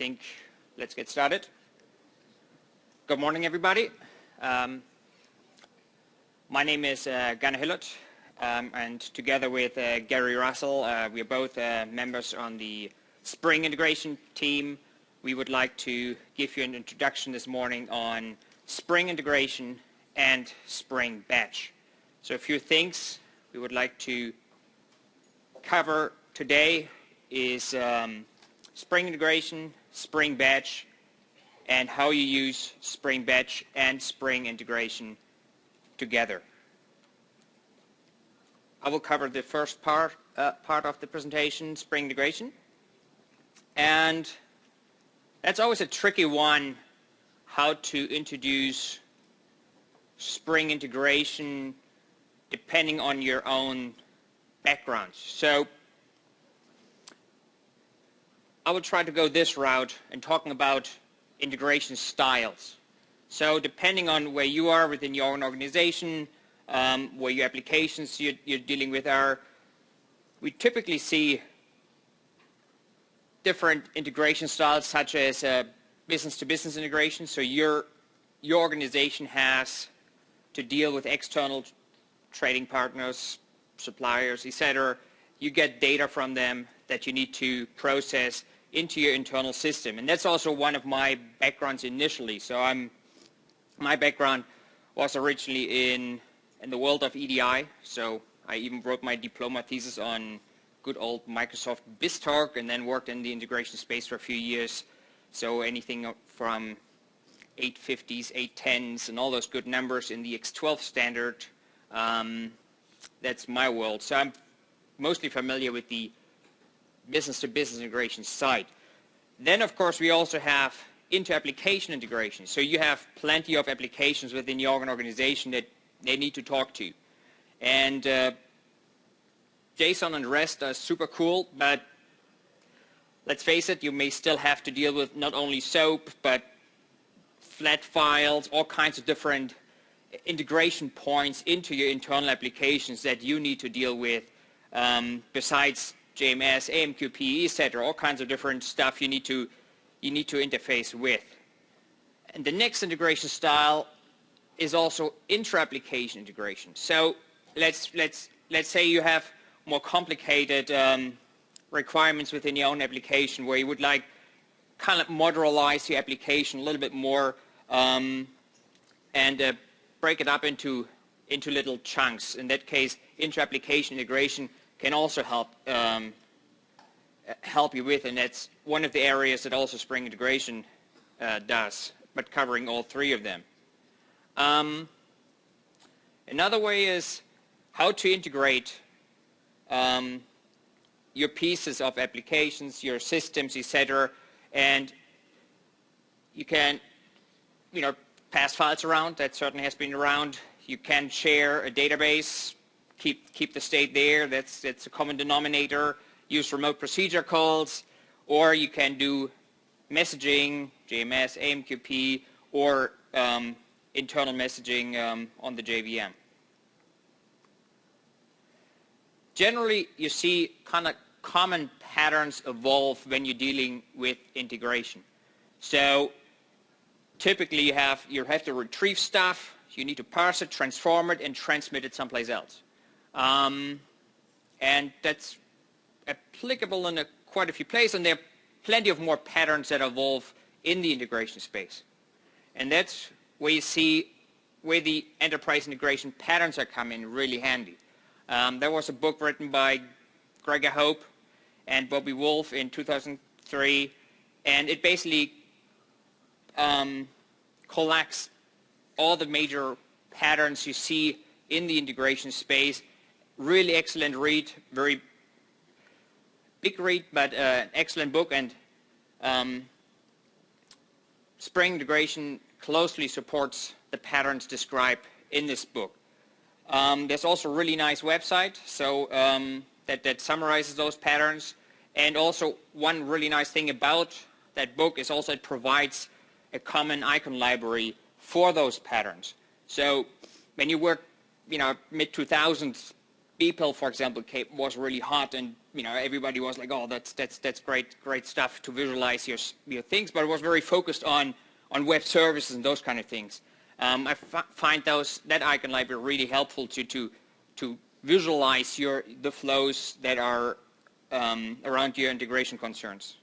think let's get started. Good morning, everybody. My name is Gunnar Hillert, and together with Gary Russell, we are both members on the Spring integration team. We would like to give you an introduction this morning on Spring integration and Spring Batch. So a few things we would like to cover today is Spring integration, Spring Batch, and how you use Spring Batch and Spring integration together. I will cover the first part of the presentation, Spring integration. And that's always a tricky one, how to introduce Spring integration depending on your own background. So I will try to go this route and talking about integration styles. So depending on where you are within your own organization, where your applications you're dealing with are, we typically see different integration styles such as business-to-business integration. So your organization has to deal with external trading partners, suppliers, etc. You get data from them that you need to process into your internal system. And that's also one of my backgrounds initially. So my background was originally in the world of EDI. So I even wrote my diploma thesis on good old Microsoft BizTalk and then worked in the integration space for a few years. So anything from 850s, 810s, and all those good numbers in the X12 standard, that's my world. So I'm mostly familiar with the business-to-business integration side. Then, of course, we also have inter-application integration. So you have plenty of applications within your organization that they need to talk to. And JSON and REST are super cool, but let's face it, you may still have to deal with not only SOAP, but flat files, all kinds of different integration points into your internal applications that you need to deal with, besides JMS, AMQP, etc. All kinds of different stuff you need to interface with. And the next integration style is also intra-application integration. So let's say you have more complicated requirements within your own application where you would like kind of modularize your application a little bit more and break it up into little chunks. In that case, intra-application integration can also help you with, and that's one of the areas that also Spring integration does, but covering all three of them. Another way is how to integrate your pieces of applications, your systems, etc. And you can, pass files around. That certainly has been around. You can share a database, keep the state there. That's a common denominator. Use remote procedure calls, or you can do messaging, JMS, AMQP, or internal messaging on the JVM. Generally, you see kind of common patterns evolve when you're dealing with integration. So typically you have to retrieve stuff, you need to parse it, transform it, and transmit it someplace else. And that's applicable in quite a few places, and there are plenty of more patterns that evolve in the integration space. And that's where you see where the enterprise integration patterns are coming in really handy. There was a book written by Gregor Hope and Bobby Wolf in 2003, and it basically collects all the major patterns you see in the integration space. Really excellent read, very big read, but an excellent book, and Spring integration closely supports the patterns described in this book. There's also a really nice website so that summarizes those patterns, and also one really nice thing about that book is also it provides a common icon library for those patterns. So when you work, mid-2000s, BPEL, for example, was really hot, and everybody was like, "Oh, that's great stuff to visualize your things," but it was very focused on web services and those kind of things. I find that icon library really helpful to visualize the flows that are around your integration concerns.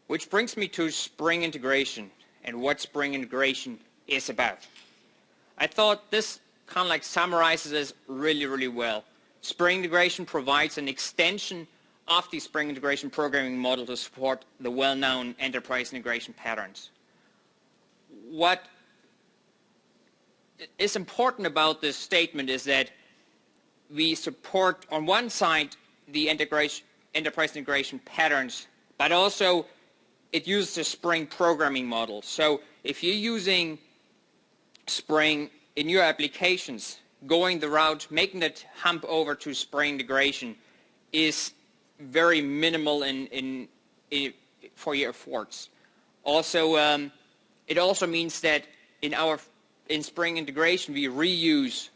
Which brings me to Spring integration and what Spring integration is about. I thought this kind of like summarizes this really well. Spring integration provides an extension of the Spring integration programming model to support the well-known enterprise integration patterns. What is important about this statement is that we support, on one side, the enterprise integration patterns, but also it uses the Spring programming model. So if you're using Spring in your applications, going the route, making that hump over to Spring integration is very minimal for your efforts. Also, it also means that in Spring integration we reuse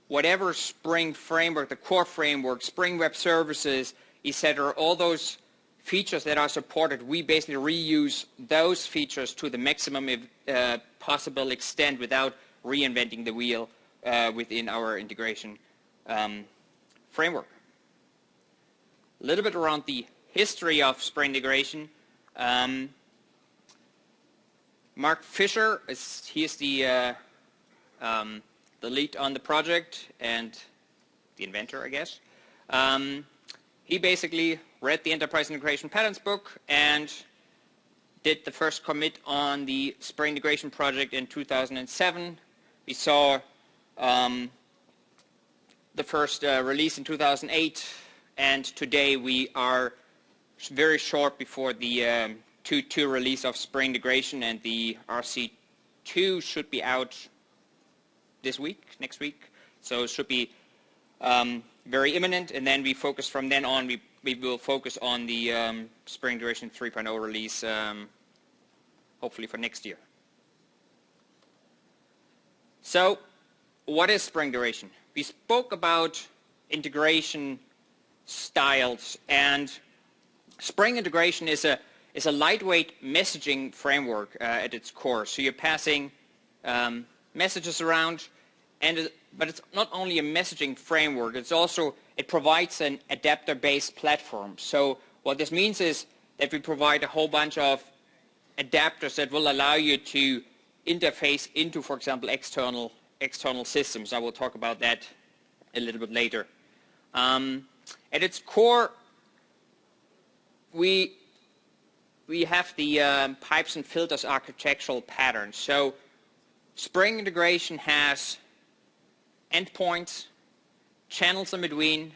whatever Spring framework, the core framework, Spring Web Services, etc., all those features that are supported, we basically reuse those features to the maximum possible extent without reinventing the wheel within our integration framework. A little bit around the history of Spring integration. Mark Fisher, he is the lead on the project and the inventor, I guess. He basically read the Enterprise Integration Patterns book and did the first commit on the Spring integration project in 2007. We saw the first release in 2008, and today we are very short before the 2.2 release of Spring integration, and the RC2 should be out next week, so it should be very imminent, and then we focus from then on, we will focus on the Spring integration 3.0 release, hopefully for next year. So, what is Spring integration? We spoke about integration styles, and Spring integration is a lightweight messaging framework at its core. So you're passing messages around, but it's not only a messaging framework, it provides an adapter-based platform. So what this means is that we provide a whole bunch of adapters that will allow you to interface into, for example, external systems. I will talk about that a little bit later. At its core, we have the pipes and filters architectural pattern. So Spring integration has endpoints, channels in between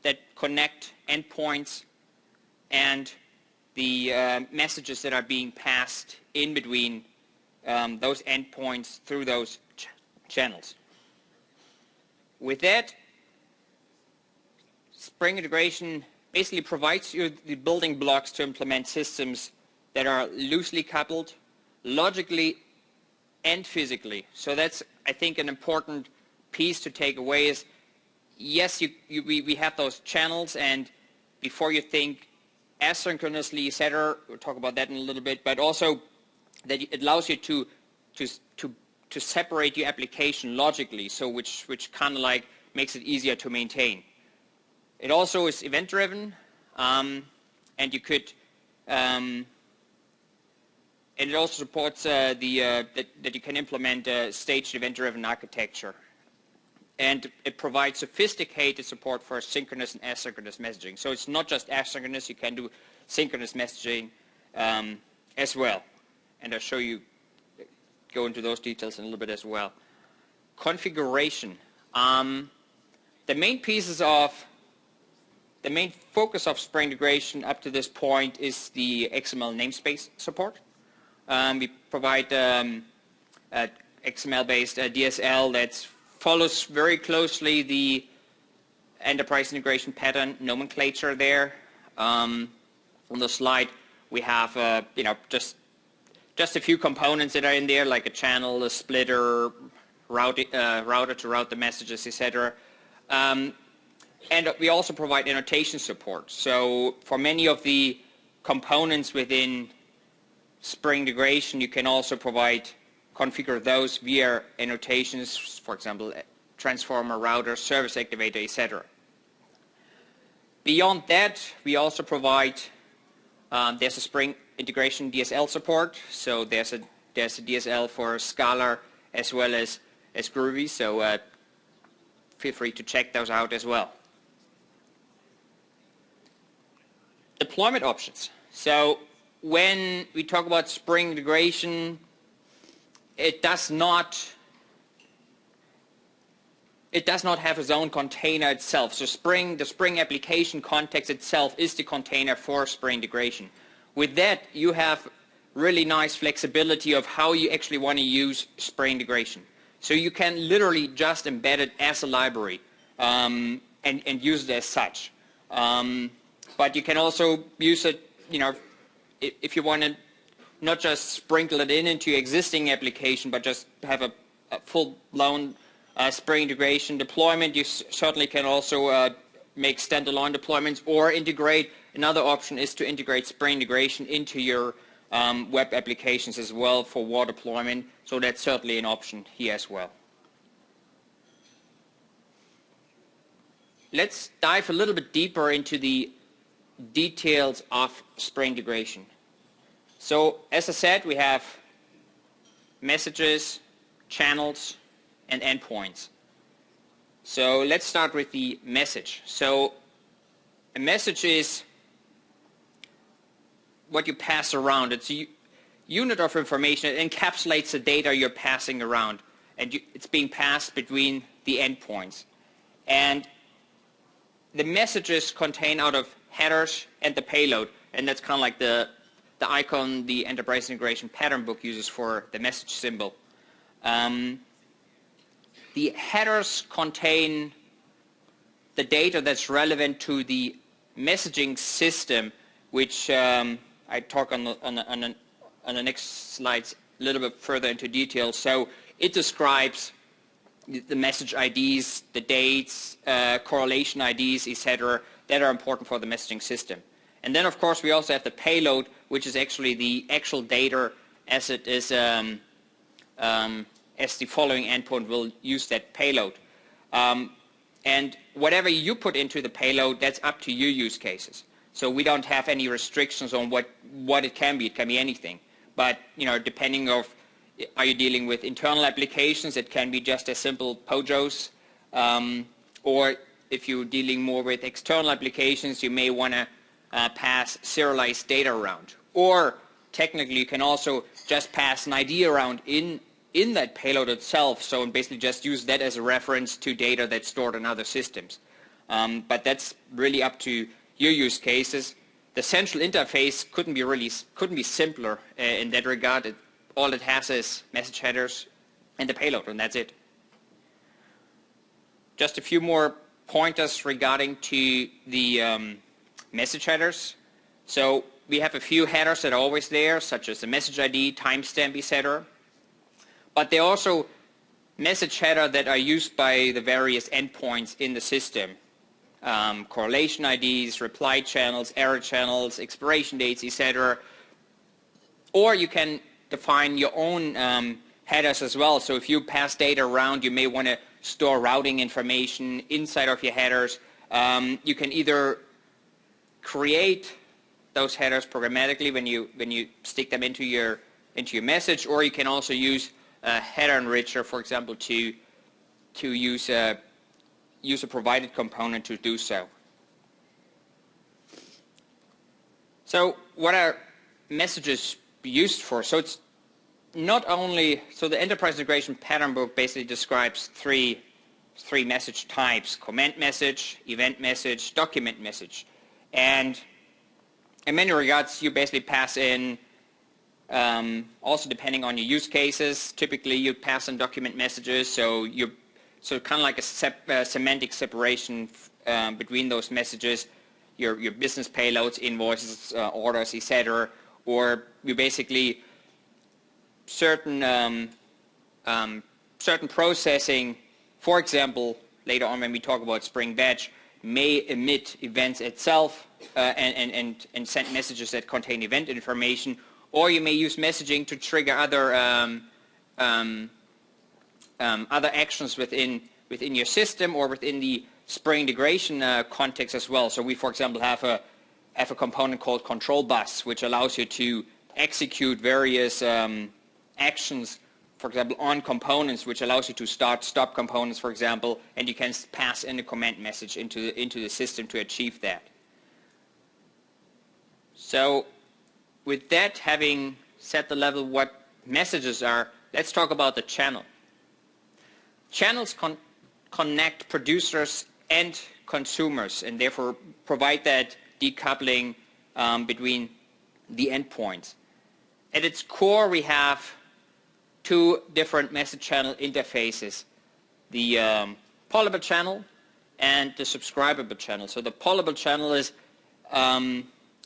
that connect endpoints, and the messages that are being passed in between those endpoints through those channels. With that, Spring integration basically provides you the building blocks to implement systems that are loosely coupled, logically and physically. So that's, I think, an important piece to take away is, yes, we have those channels, and before you think asynchronously, etc., we'll talk about that in a little bit, but also that it allows you to separate your application logically, so which kind of like makes it easier to maintain. It also is event-driven, and you could, and it also supports that you can implement a staged event-driven architecture, and it provides sophisticated support for synchronous and asynchronous messaging. So it's not just asynchronous; you can do synchronous messaging as well, and I'll go into those details in a little bit as well. Configuration. The main focus of Spring integration up to this point is the XML namespace support. We provide XML-based DSL that follows very closely the enterprise integration pattern nomenclature there. On the slide, we have just a few components that are in there, like a channel, a splitter, router to route the messages, etc. And we also provide annotation support. So for many of the components within Spring Integration, you can also configure those via annotations, for example, transformer, router, service activator, etc. Beyond that, we also provide, there's a Spring Integration DSL support. So there's a DSL for Scala as well as Groovy. So feel free to check those out as well. Deployment options. So when we talk about Spring Integration, it does not have its own container itself. So the Spring application context itself is the container for Spring Integration. With that, you have really nice flexibility of how you actually want to use Spring Integration. So you can literally just embed it as a library and use it as such. But you can also use it, if you want to not just sprinkle it into your existing application, but just have a full-blown Spring Integration deployment. You certainly can also make standalone deployments or integrate. Another option is to integrate Spring Integration into your web applications as well for WAR deployment. So that's certainly an option here as well. Let's dive a little bit deeper into the details of Spring Integration. So as I said, we have messages, channels, and endpoints. So let's start with the message. So a message is what you pass around. It's a unit of information. It encapsulates the data you're passing around, and it's being passed between the endpoints. And the messages contain out of headers and the payload, and that's kind of like the icon the Enterprise Integration Pattern Book uses for the message symbol. The headers contain the data that's relevant to the messaging system, which I talk on the next slides a little bit further into detail. So it describes the message IDs, the dates, correlation IDs, etc., that are important for the messaging system. And then, of course, we also have the payload, which is actually the actual data as it is, as the following endpoint will use that payload. And whatever you put into the payload, that's up to your use cases. So we don't have any restrictions on what it can be. It can be anything. But, depending on, are you dealing with internal applications, it can be just as simple POJOs. Or if you're dealing more with external applications, you may want to pass serialized data around. Or technically, you can also just pass an ID around in that payload itself, so basically just use that as a reference to data that's stored in other systems. But that's really up to your use cases. The central interface couldn't be simpler in that regard. All it has is message headers and the payload, and that's it. Just a few more pointers regarding to the message headers. So we have a few headers that are always there, such as the message ID, timestamp, etc. But there are also message headers that are used by the various endpoints in the system. Correlation IDs, reply channels, error channels, expiration dates, etc. Or you can define your own headers as well. So if you pass data around, you may want to store routing information inside of your headers. You can either create those headers programmatically when you stick them into your message, or you can also use a header enricher, for example, to use a provided component to do so. So what are messages used for? So it's not only, so the Enterprise Integration Pattern Book basically describes three message types: command message, event message, document message. And in many regards, you basically pass in, also depending on your use cases, typically you pass in document messages, so kind of like a semantic separation between those messages, your business payloads, invoices, orders, etc. Or you basically certain processing, for example, later on when we talk about Spring Batch, may emit events itself and send messages that contain event information, or you may use messaging to trigger other actions within your system or within the Spring integration context as well. So we, for example, have a component called control bus, which allows you to execute various actions, for example, on components, which allows you to stop components, for example, and you can pass in a command message into the system to achieve that. So with that having set the level what messages are, let's talk about the channel. Channels connect producers and consumers, and therefore provide that decoupling between the endpoints. At its core, we have two different message channel interfaces, the pollable channel and the subscribable channel. So the pollable channel is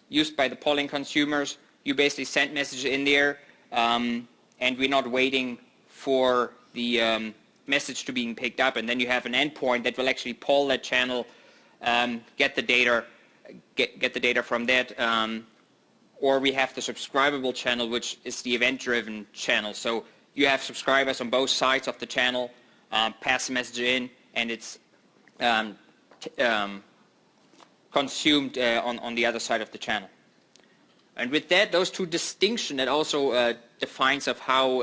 used by the polling consumers. You basically send messages in there, and we're not waiting for the message to being picked up, and then you have an endpoint that will actually poll that channel, get the data from that, or we have the subscribable channel, which is the event-driven channel. So you have subscribers on both sides of the channel, pass the message in, and it's consumed on the other side of the channel. And with that, those two distinctions, that also defines of how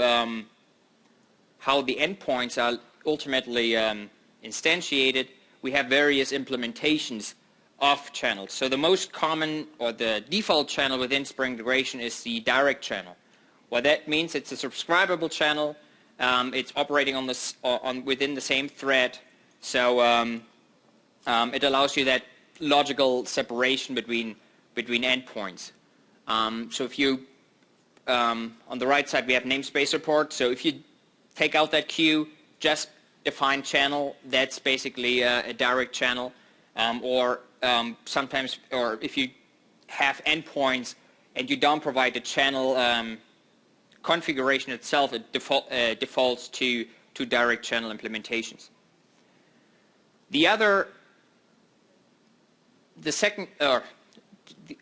the endpoints are ultimately instantiated. We have various implementations of channels. So the most common, or the default channel within Spring Integration, is the direct channel. What that means, it's a subscribable channel. It's operating within the same thread. So it allows you that logical separation between endpoints. So if you, on the right side, we have namespace support. So if you take out that queue, just define channel, that's basically a direct channel. Sometimes, or if you have endpoints and you don't provide the channel configuration itself, it defaults to direct channel implementations.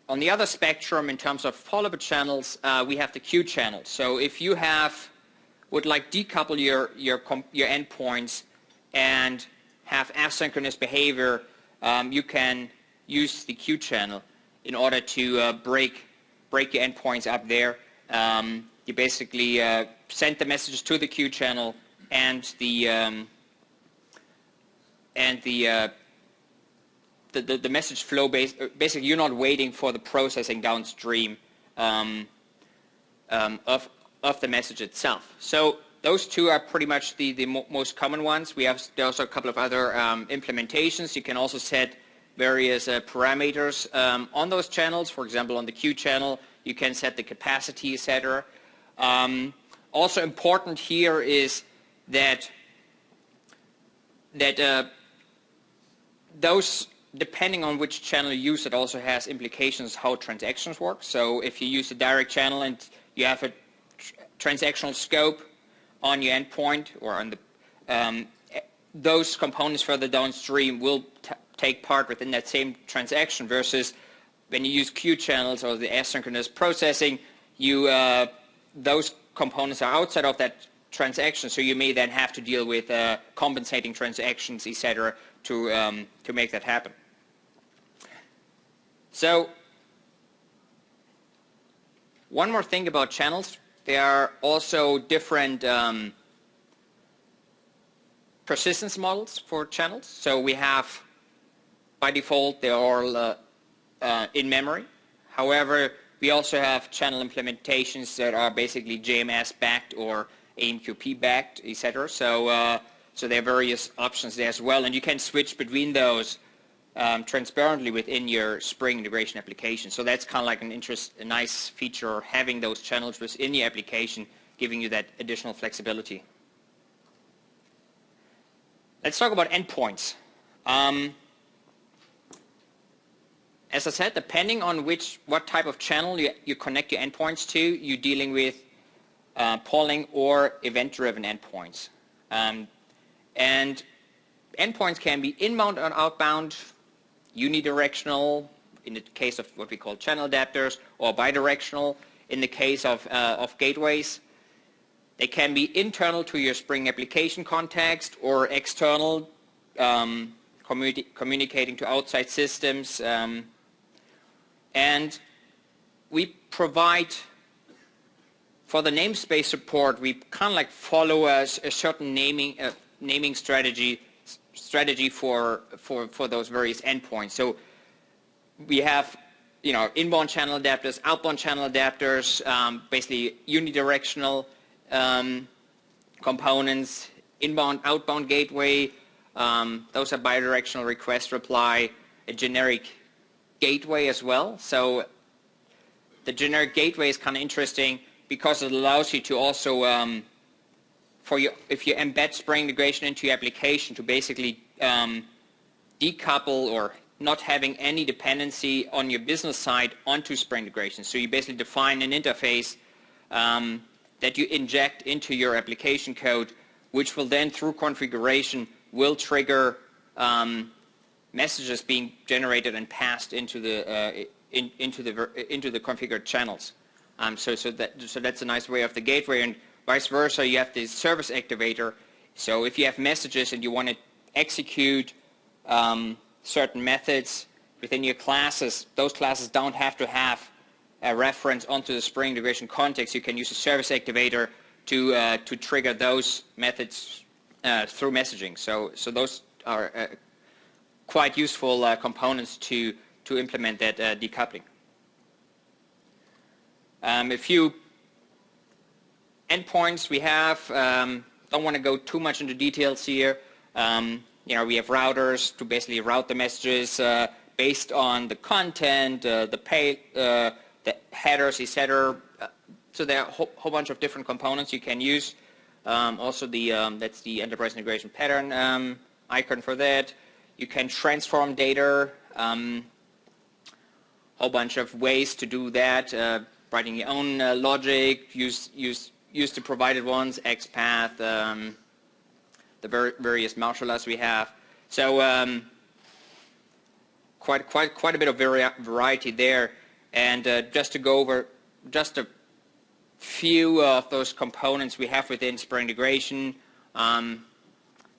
On the other spectrum, in terms of pollable channels, we have the queue channel. So if you would like decouple your endpoints and have asynchronous behavior, you can use the queue channel in order to break your endpoints up there. You basically send the messages to the queue channel, and the message flow basically you're not waiting for the processing downstream of the message itself. So those two are pretty much the most common ones. There's also a couple of other implementations. You can also set various parameters on those channels. For example, on the queue channel, you can set the capacity, etc. Also important here is that those, depending on which channel you use, it also has implications how transactions work. So if you use a direct channel and you have a transactional scope on your endpoint, or on the those components further downstream will take part within that same transaction, versus when you use queue channels or the asynchronous processing, those components are outside of that transaction, so you may then have to deal with compensating transactions, etc., to make that happen. So one more thing about channels. There are also different persistence models for channels. So we have, by default, they're all in memory. However, we also have channel implementations that are basically JMS backed or AMQP backed, etc. So there are various options there as well, and you can switch between those transparently within your Spring integration application. So that's kind of like a nice feature, having those channels within your application, giving you that additional flexibility. Let's talk about endpoints. As I said, depending on what type of channel you connect your endpoints to, you're dealing with polling or event-driven endpoints. And endpoints can be inbound and outbound, unidirectional in the case of what we call channel adapters, or bidirectional in the case of gateways. They can be internal to your Spring application context or external, communicating to outside systems. And we provide, for the namespace support, we kind of like follow a certain naming strategy for those various endpoints. So we have, inbound channel adapters, outbound channel adapters, basically unidirectional components, inbound, outbound gateway. Those are bidirectional request reply, a generic gateway as well. So the generic gateway is kind of interesting because it allows you to also, if you embed Spring integration into your application, to basically decouple or not having any dependency on your business side onto Spring integration. So you basically define an interface that you inject into your application code, which will then, through configuration, will trigger messages being generated and passed into the configured channels. So that's a nice way of the gateway, and vice versa. You have the service activator. So if you have messages and you want to execute certain methods within your classes, those classes don't have to have a reference onto the Spring integration context. You can use a service activator to trigger those methods through messaging. So those are quite useful components to implement that decoupling. A few endpoints we have. Don't want to go too much into details here. We have routers to basically route the messages based on the content, the headers, etc. So there are a whole bunch of different components you can use. Also, that's the enterprise integration pattern icon for that. You can transform data. Whole bunch of ways to do that. Writing your own logic. Use the provided ones. XPath. The various modulars we have. So quite a bit of variety there. And just to go over just a few of those components we have within Spring integration.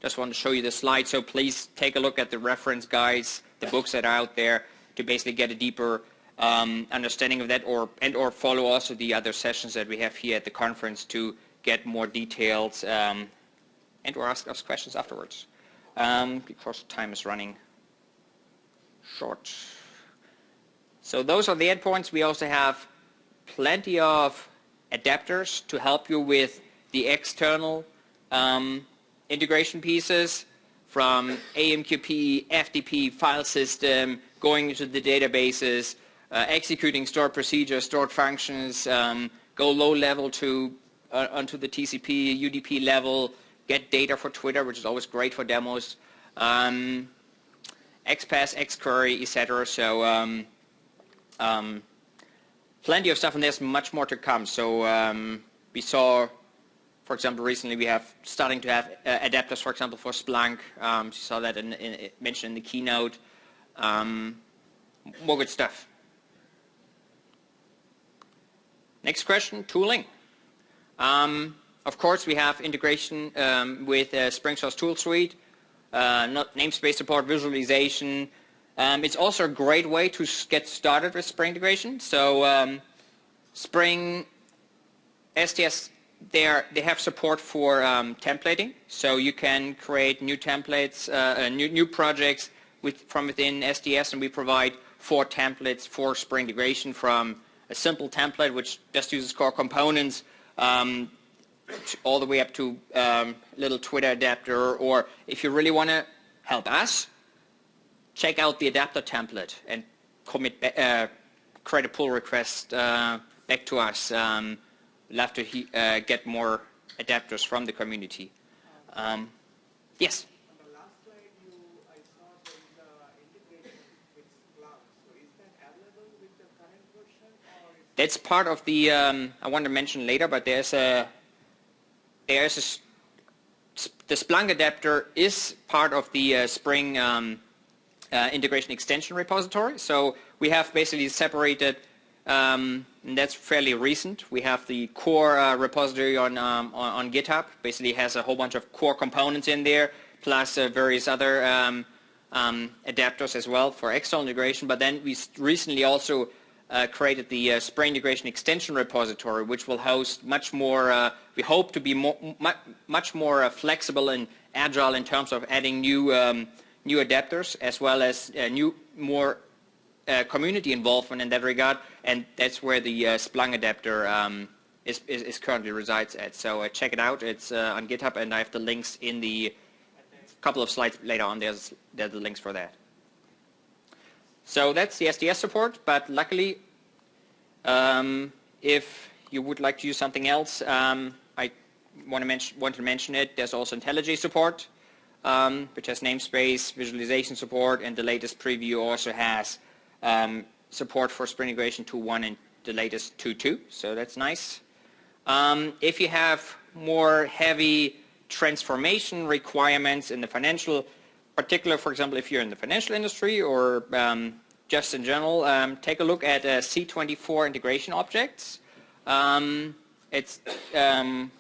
Just want to show you the slide, so please take a look at the reference guides, the books that are out there, to basically get a deeper understanding of that, or follow also the other sessions that we have here at the conference to get more details and or ask us questions afterwards, because time is running short. So those are the endpoints. We also have plenty of adapters to help you with the external integration pieces, from AMQP, FTP, file system, going into the databases, executing stored procedures, stored functions, go low level onto the TCP, UDP level, get data for Twitter, which is always great for demos, XPath, XQuery, etc. So plenty of stuff, and there's much more to come. So we saw, for example, recently we have starting to have adapters, for example, for Splunk. You saw that mentioned in the keynote. More good stuff. Next question, tooling. Of course, we have integration with Spring Source Tool Suite, not namespace support, visualization. It's also a great way to get started with Spring integration. So Spring STS, they have support for templating, so you can create new templates, new projects from within STS, and we provide 4 templates for Spring integration, from a simple template which just uses core components, all the way up to little Twitter adapter. Or if you really want to help us, check out the adapter template and create a pull request back to us. Love to get more adapters from the community. Yes? On the last slide, I saw there is integration with cloud. So is that available with the current version? Or That's part of the, I want to mention later, but there's a the Splunk adapter is part of the Spring integration extension repository. So we have basically separated, and that's fairly recent. We have the core repository on GitHub. Basically has a whole bunch of core components in there, plus various other adapters as well for external integration. But then we recently also created the Spring integration extension repository, which will host much more, we hope to be much more flexible and agile in terms of adding new adapters, as well as more community involvement in that regard, and that's where the Splunk adapter is currently resides at. So check it out. It's on GitHub, and I have the links in the couple of slides later on. There's the links for that. So that's the SDS support, but luckily, if you would like to use something else, I want to mention it. There's also IntelliJ support, which has namespace, visualization support, and the latest preview also has support for Spring Integration 2.1 and the latest 2.2, so that's nice. If you have more heavy transformation requirements in the financial, particular, for example, if you're in the financial industry or just in general, take a look at C24 integration objects. It's done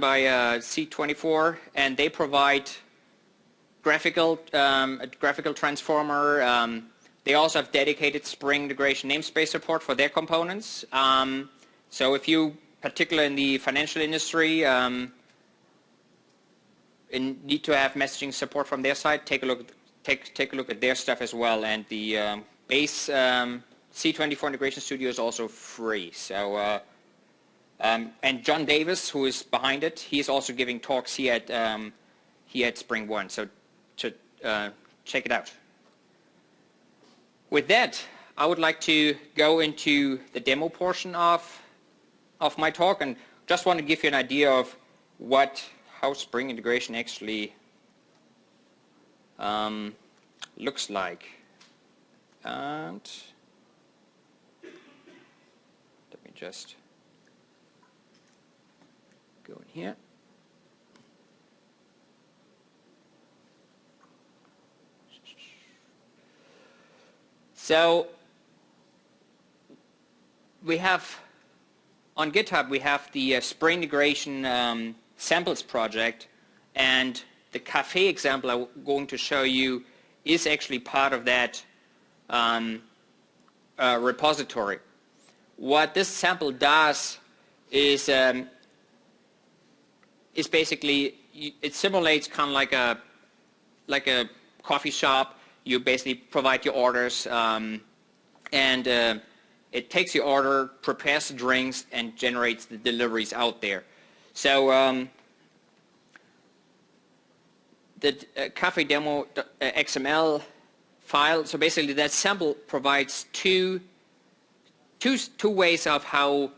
by C24, and they provide a graphical transformer. They also have dedicated Spring integration namespace support for their components. So if you, particularly in the financial industry, need to have messaging support from their side, take a look at their stuff as well. And the base C24 Integration Studio is also free. So and John Davis, who is behind it, he is also giving talks here at SpringOne. So check it out. With that, I would like to go into the demo portion of my talk, and just want to give you an idea of how Spring integration actually looks like. And let me just go in here. So we have on GitHub, we have the Spring integration samples project, and the cafe example I'm going to show you is actually part of that repository. What this sample does is basically it simulates kind of like a coffee shop. You basically provide your orders, and it takes your order, prepares the drinks, and generates the deliveries out there. So the cafe demo XML file. So basically, that sample provides two ways of how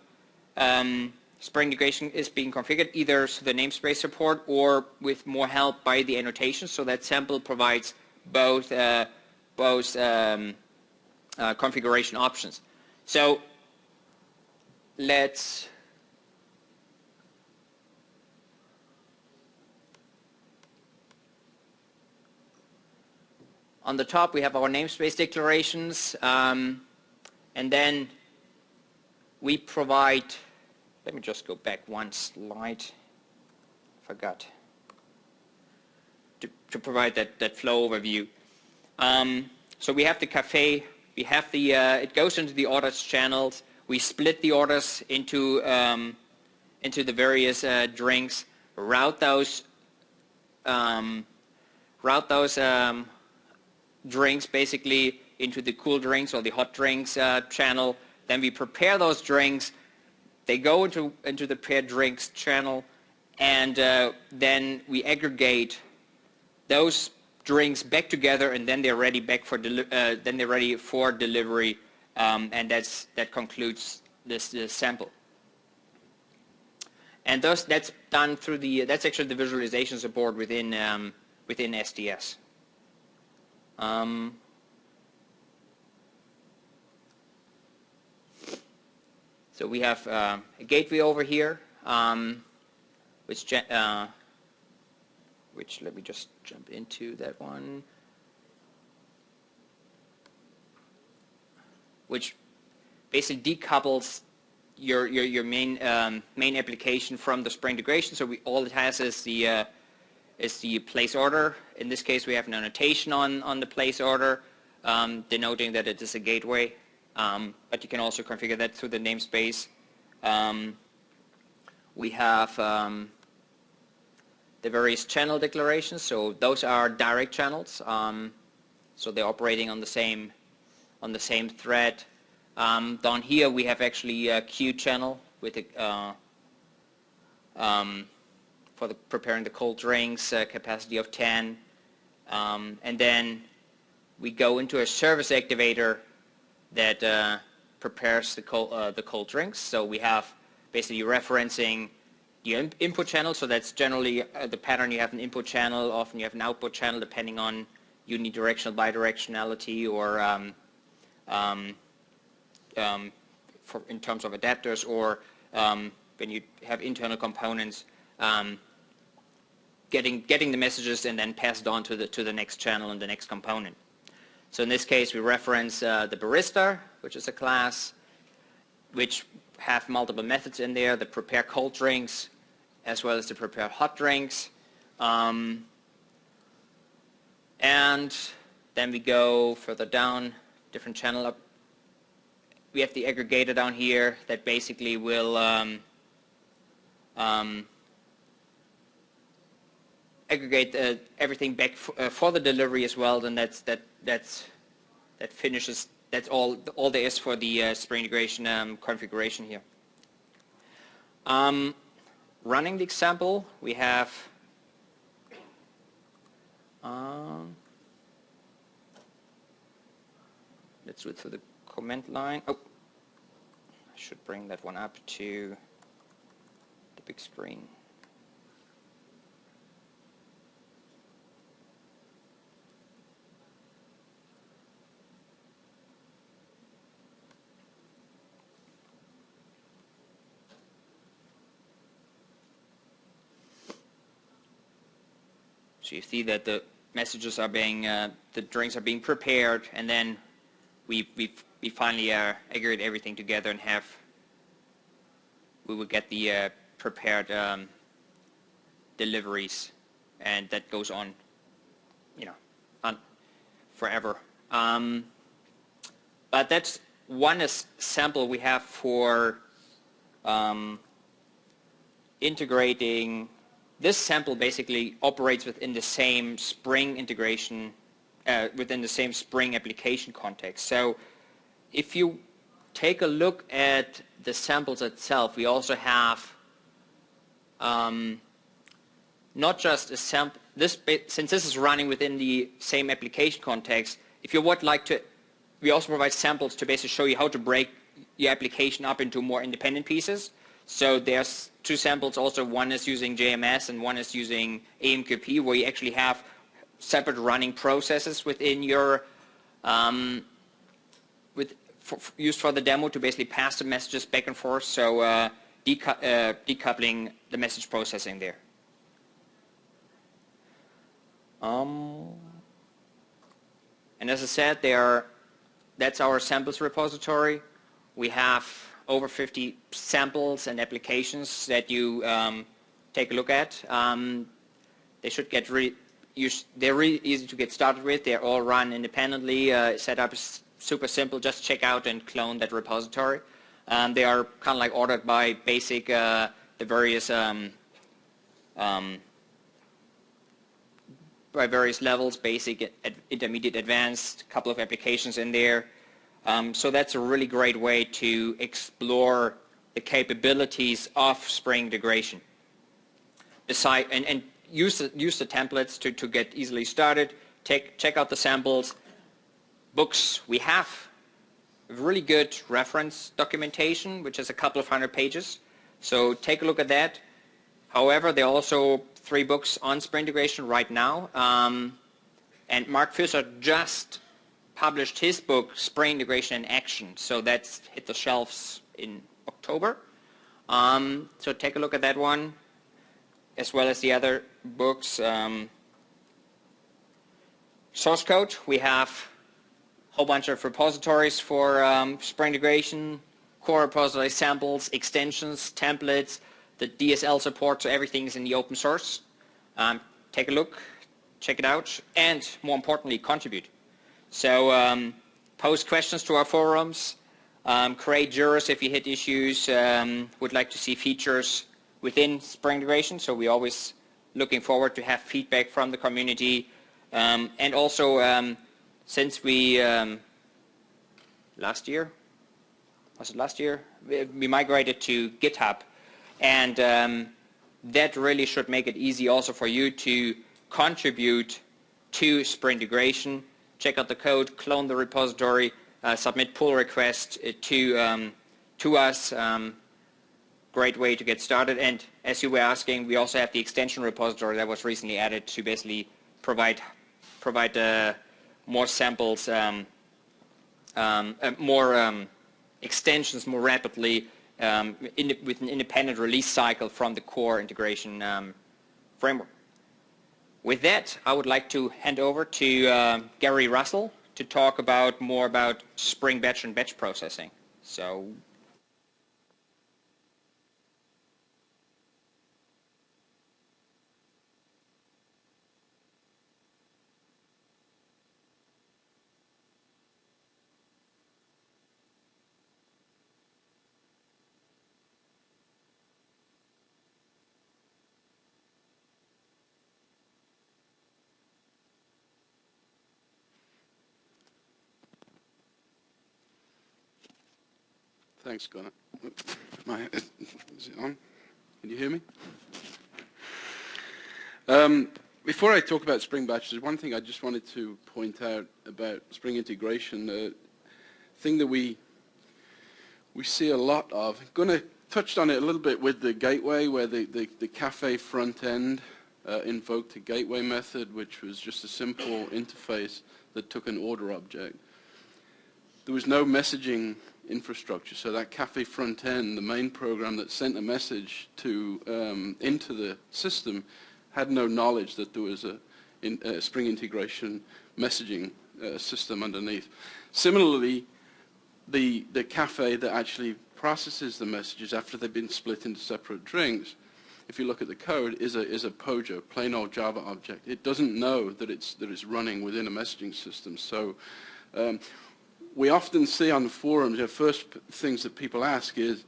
Spring integration is being configured, either through the namespace support or with more help by the annotations. So that sample provides both configuration options. So let's on the top we have our namespace declarations, and then we provide, let me just go back one slide, forgot to provide that flow overview. So we have the cafe, we have the, it goes into the orders channels, we split the orders into the various drinks, route those drinks basically into the cool drinks or the hot drinks channel. Then we prepare those drinks, they go into the prepared drinks channel, and then we aggregate those drinks back together, and then they're ready for delivery, and that concludes this sample. And thus that's done through that's actually the visualization support within SDS. So we have a gateway over here. which let me just jump into that one, which basically decouples your main application from the Spring integration. So all it has is the place order. In this case, we have an annotation on the place order, denoting that it is a gateway. But you can also configure that through the namespace. We have the various channel declarations. So those are direct channels. So they're operating on the same thread. Down here we have actually a queue channel with for preparing the cold drinks, capacity of 10, and then we go into a service activator that prepares the cold drinks. So we have basically referencing the input channel. So that's generally the pattern. You have an input channel. Often you have an output channel, depending on unidirectional, bidirectionality, or in terms of adapters, or when you have internal components, getting the messages and then pass it on to the next channel and the next component. So in this case, we reference the barista, which is a class which have multiple methods in there that prepare cold drinks as well as to prepare hot drinks. And then we go further down, different channel up. We have the aggregator down here that basically will aggregate everything back for the delivery as well. Then that finishes. That's all there is for the Spring integration configuration here. Running the example, we have let's do it through the command line. Oh, I should bring that one up to the big screen. So you see that the messages are being, the drinks are being prepared, and then we finally aggregate everything together and we will get the prepared deliveries, and that goes on, on forever. But that's one sample we have for integrating. This sample basically operates within the same Spring integration, within the same Spring application context. So if you take a look at the samples itself, we also have not just a sample. Since this is running within the same application context, if you would like to, we also provide samples to basically show you how to break your application up into more independent pieces. So there's two samples also. One is using JMS and one is using AMQP, where you actually have separate running processes within your used for the demo to basically pass the messages back and forth. So decoupling the message processing there. And as I said, that's our samples repository. We have over 50 samples and applications that you take a look at. They should get they're really easy to get started with. They're all run independently. Setup is super simple. Just check out and clone that repository. They are kind of like ordered by basic, the various by various levels, basic, intermediate, advanced, a couple of applications in there. So that's a really great way to explore the capabilities of Spring integration. And use the templates to get easily started. Check out the samples. Books, we have really good reference documentation, which is a couple of hundred pages. So take a look at that. However, there are also 3 books on Spring integration right now. And Mark Fisher just published his book, Spring Integration in Action. So that's hit the shelves in October. So take a look at that one. as well as the other books. Source code, we have a whole bunch of repositories for Spring integration, core repository samples, extensions, templates, the DSL support, so everything is in the open source. Take a look, check it out, and more importantly, contribute. So post questions to our forums, create jurors if you hit issues, would like to see features within Spring integration, so we're always looking forward to have feedback from the community. And also, since we, last year, was it last year? We migrated to GitHub, and that really should make it easy also for you to contribute to Spring integration. Check out the code, clone the repository, submit pull requests to us. Great way to get started. And as you were asking, we also have the extension repository that was recently added to basically provide more samples, more extensions more rapidly with an independent release cycle from the core integration framework. With that, I would like to hand over to Gary Russell to talk more about Spring Batch and batch processing. So. Thanks, Gunnar. Is it on? Can you hear me? Before I talk about Spring Batch, there's one thing I just wanted to point out about Spring integration. A thing that we see a lot of. Gunnar touched on it a little bit with the gateway, where the cafe front end invoked a gateway method, which was just a simple interface that took an order object. There was no messaging infrastructure, so that cafe front end, the main program that sent a message to into the system, had no knowledge that there was a Spring integration messaging system underneath. Similarly, the cafe that actually processes the messages after they've been split into separate drinks, if you look at the code, is a POJO, plain old Java object. It doesn't know that it's running within a messaging system. So we often see on the forums, the first things that people ask is,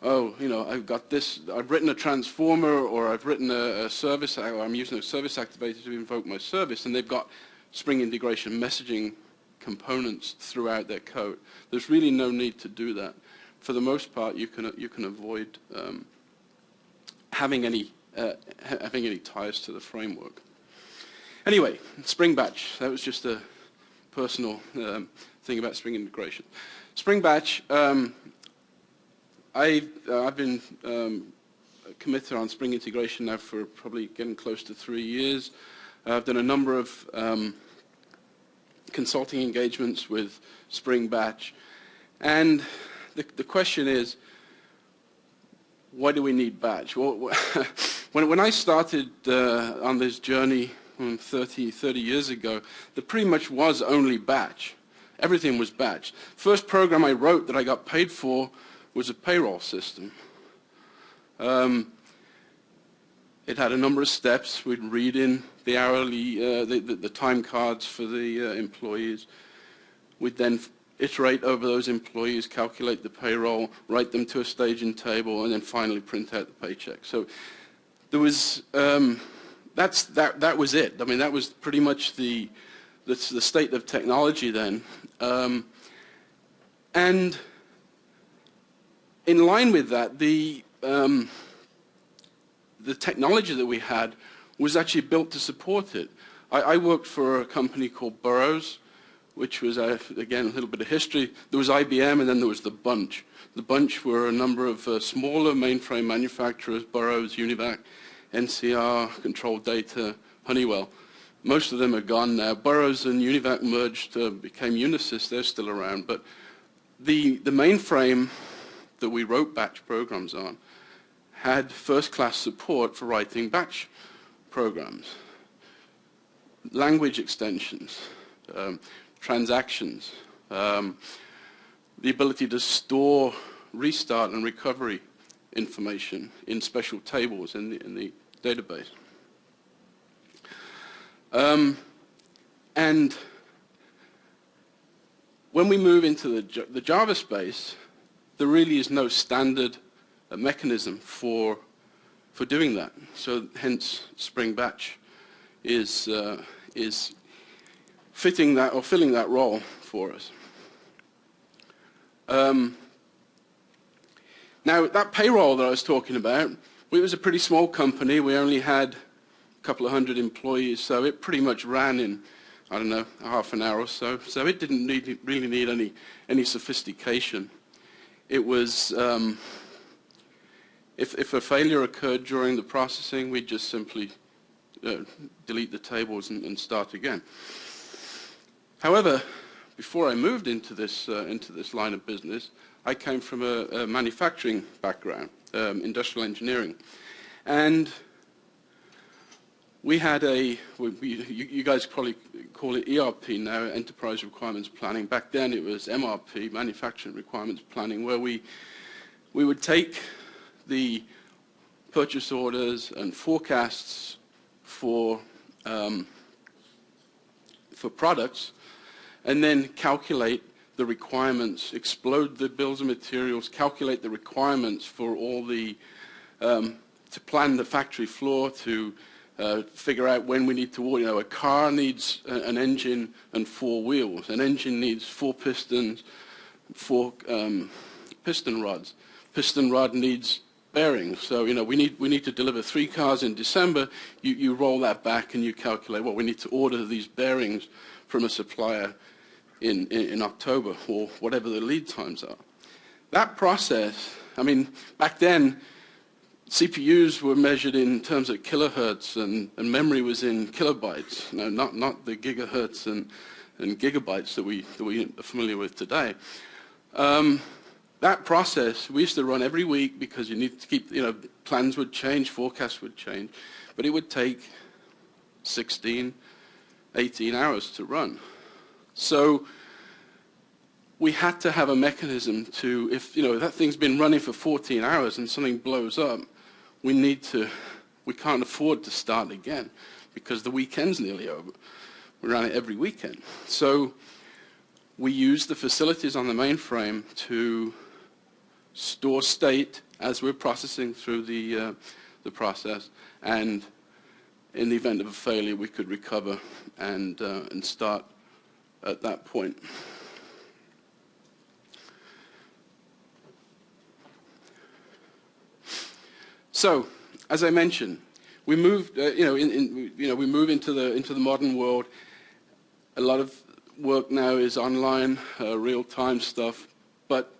oh, you know, I've got this, I've written a transformer, or I've written a service, or I'm using a service activator to invoke my service, and they've got Spring integration messaging components throughout their code. There's really no need to do that. For the most part, you can avoid having any ties to the framework. Anyway, Spring Batch. That was just a personal thing about Spring integration. Spring Batch. I've been committed on Spring integration now for probably getting close to 3 years. I've done a number of consulting engagements with Spring Batch, and the question is, why do we need Batch? Well, when I started on this journey 30 years ago, there pretty much was only Batch. Everything was Batch. First program I wrote that I got paid for was a payroll system. It had a number of steps. We'd read in the hourly, the time cards for the employees. We'd then iterate over those employees, calculate the payroll, write them to a staging table, and then finally print out the paycheck. So there was that was it. I mean, that was pretty much the state of technology then. And in line with that, the technology that we had was actually built to support it. I worked for a company called Burroughs, which was, again, a little bit of history. There was IBM, and then there was the Bunch. The Bunch were a number of smaller mainframe manufacturers: Burroughs, Univac, NCR, Control Data, Honeywell. Most of them are gone now. Burroughs and Univac merged, became Unisys. They're still around. But the mainframe that we wrote batch programs on had first-class support for writing batch programs, language extensions, transactions, the ability to store, restart, and recovery information in special tables in the database. And when we move into the Java space, there really is no standard mechanism for doing that. So hence Spring Batch is fitting that or filling that role for us. Now that payroll that I was talking about, it was a pretty small company. We only had a couple of hundred employees, so it pretty much ran in, I don't know, half an hour or so. So it didn't really need any sophistication. It was, if a failure occurred during the processing, we'd just simply delete the tables and start again. However, before I moved into this line of business, I came from a manufacturing background, industrial engineering, and we had you guys probably call it ERP now, Enterprise Requirements Planning. Back then it was MRP, Manufacturing Requirements Planning, where we would take the purchase orders and forecasts for products, and then calculate the requirements, explode the bills of materials, calculate the requirements for all the, to plan the factory floor, to figure out when we need to order. You know, a car needs an engine and 4 wheels. An engine needs 4 pistons, 4 piston rods. Piston rod needs bearings. So, you know, we need to deliver 3 cars in December. You roll that back and you calculate, well, we need to order these bearings from a supplier in October, or whatever the lead times are. That process, I mean, back then, CPUs were measured in terms of kilohertz, and memory was in kilobytes, you know, not the gigahertz and gigabytes that we are familiar with today. That process we used to run every week, because you need to keep, you know, plans would change, forecasts would change, but it would take 16, 18 hours to run. So we had to have a mechanism to, if, you know, that thing's been running for 14 hours and something blows up, we can't afford to start again, because the weekend's nearly over. We ran it every weekend. So we used the facilities on the mainframe to store state as we're processing through the process, and in the event of a failure, we could recover and start at that point. So, as I mentioned, we moved, we move into the modern world. A lot of work now is online, real-time stuff, but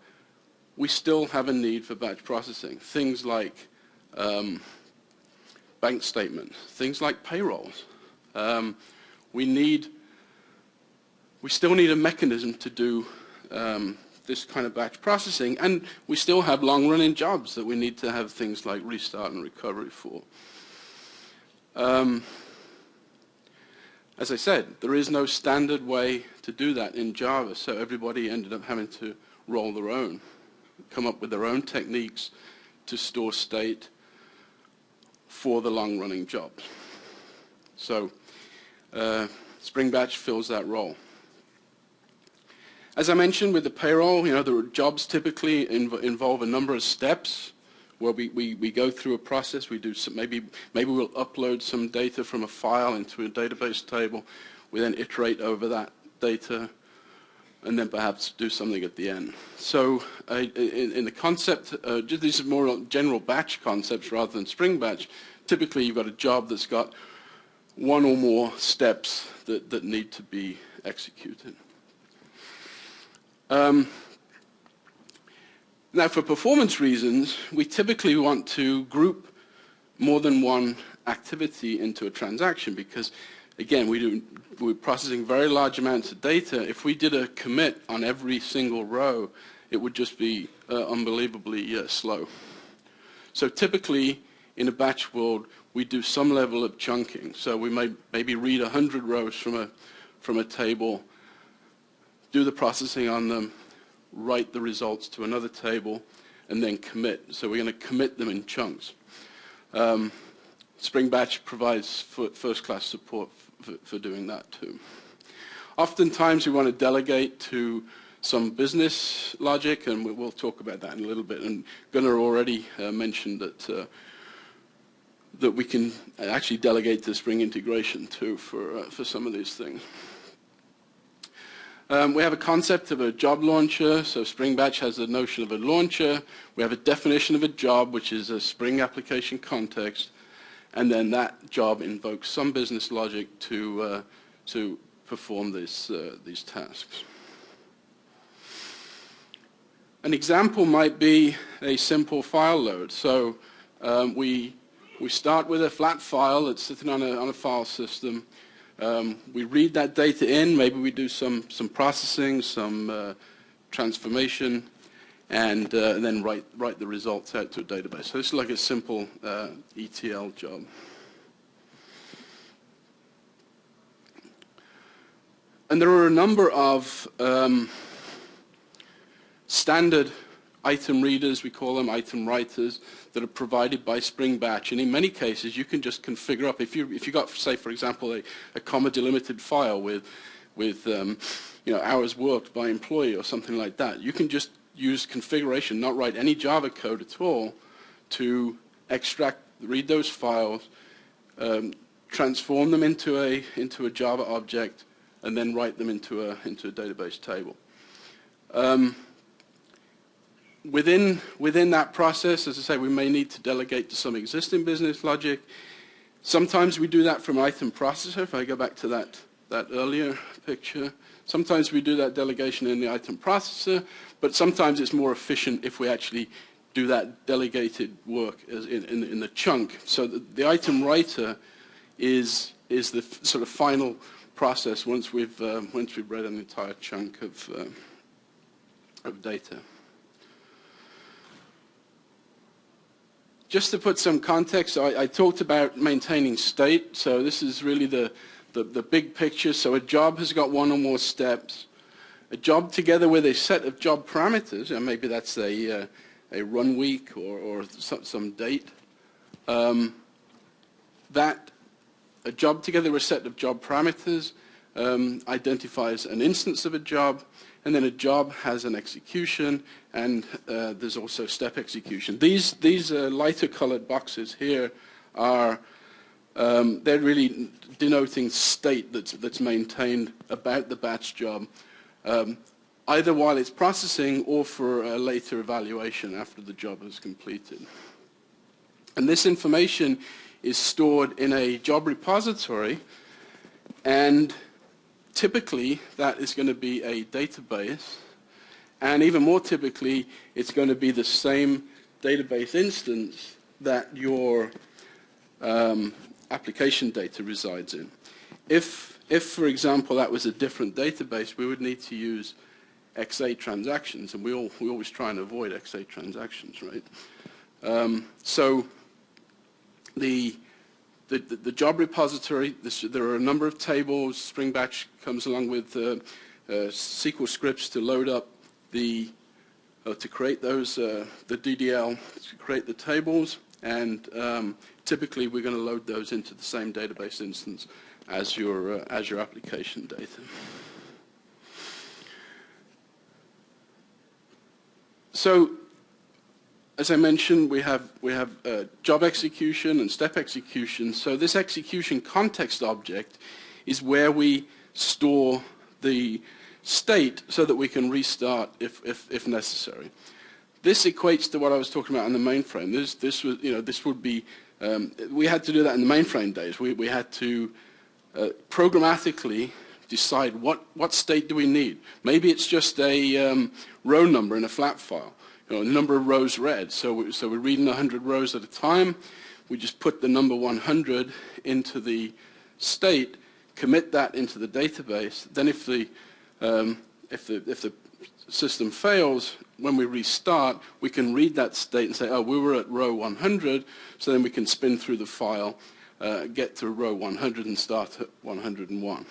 we still have a need for batch processing. Things like bank statements, things like payrolls. We still need a mechanism to do this kind of batch processing, and we still have long-running jobs that we need to have things like restart and recovery for. As I said, there is no standard way to do that in Java, so everybody ended up having to roll their own, come up with their own techniques to store state for the long-running jobs. So Spring Batch fills that role. As I mentioned with the payroll, you know, the jobs typically involve a number of steps where we go through a process. We do some, maybe we'll upload some data from a file into a database table. We then iterate over that data, and then perhaps do something at the end. So in the concept, these are more general batch concepts rather than Spring Batch. Typically, you've got a job that's got one or more steps that need to be executed. Now, for performance reasons, we typically want to group more than one activity into a transaction, because, again, we're processing very large amounts of data. If we did a commit on every single row, it would just be unbelievably slow. So typically, in a batch world, we do some level of chunking. So we may maybe read 100 rows from a table, do the processing on them, write the results to another table, and then commit. So we're going to commit them in chunks. Spring Batch provides first-class support for doing that too. Oftentimes we want to delegate to some business logic, and we'll talk about that in a little bit. And Gunnar already mentioned that that we can actually delegate to Spring integration too for some of these things. We have a concept of a job launcher. So Spring Batch has the notion of a launcher. We have a definition of a job, which is a Spring application context, and then that job invokes some business logic to perform these tasks. An example might be a simple file load. So we start with a flat file that's sitting on a file system. We read that data in. Maybe we do some processing, some transformation, and then write the results out to a database. So it's like a simple ETL job. And there are a number of standard item readers, we call them item writers, that are provided by Spring Batch. And in many cases, you can just configure up. If you got, say, for example, a comma delimited file with hours worked by employee or something like that, you can just use configuration, not write any Java code at all, to read those files, transform them into a Java object, and then write them into a database table. Within that process, as I say, we may need to delegate to some existing business logic. Sometimes we do that from item processor, if I go back to that earlier picture. Sometimes we do that delegation in the item processor, but sometimes it's more efficient if we actually do that delegated work in the chunk. So the item writer is the sort of final process once we've read an entire chunk of data. Just to put some context, I talked about maintaining state. So this is really the big picture. So a job has got one or more steps. A job together with a set of job parameters, and maybe that's a run week or some date. That a job together with a set of job parameters identifies an instance of a job, and then a job has an execution, and there's also step execution. These lighter colored boxes here are they're really denoting state that's maintained about the batch job, either while it's processing or for a later evaluation after the job is completed. And this information is stored in a job repository, and typically that is going to be a database, and even more typically it's going to be the same database instance that your application data resides in. If for example that was a different database, we would need to use XA transactions, and we always try and avoid XA transactions, right? So the job repository, there are a number of tables. Spring Batch comes along with SQL scripts to load up to create those, the DDL, to create the tables, and typically we're going to load those into the same database instance as your application data. So, as I mentioned, we have job execution and step execution. So this execution context object is where we store the state so that we can restart if necessary. This equates to what I was talking about on the mainframe. This would be we had to do that in the mainframe days. We had to programmatically decide what state do we need. Maybe it's just a row number in a flat file. A number of rows read. So we're reading 100 rows at a time. We just put the number 100 into the state, commit that into the database. Then if the system fails, when we restart, we can read that state and say, oh, we were at row 100, so then we can spin through the file, get to row 100 and start at 101.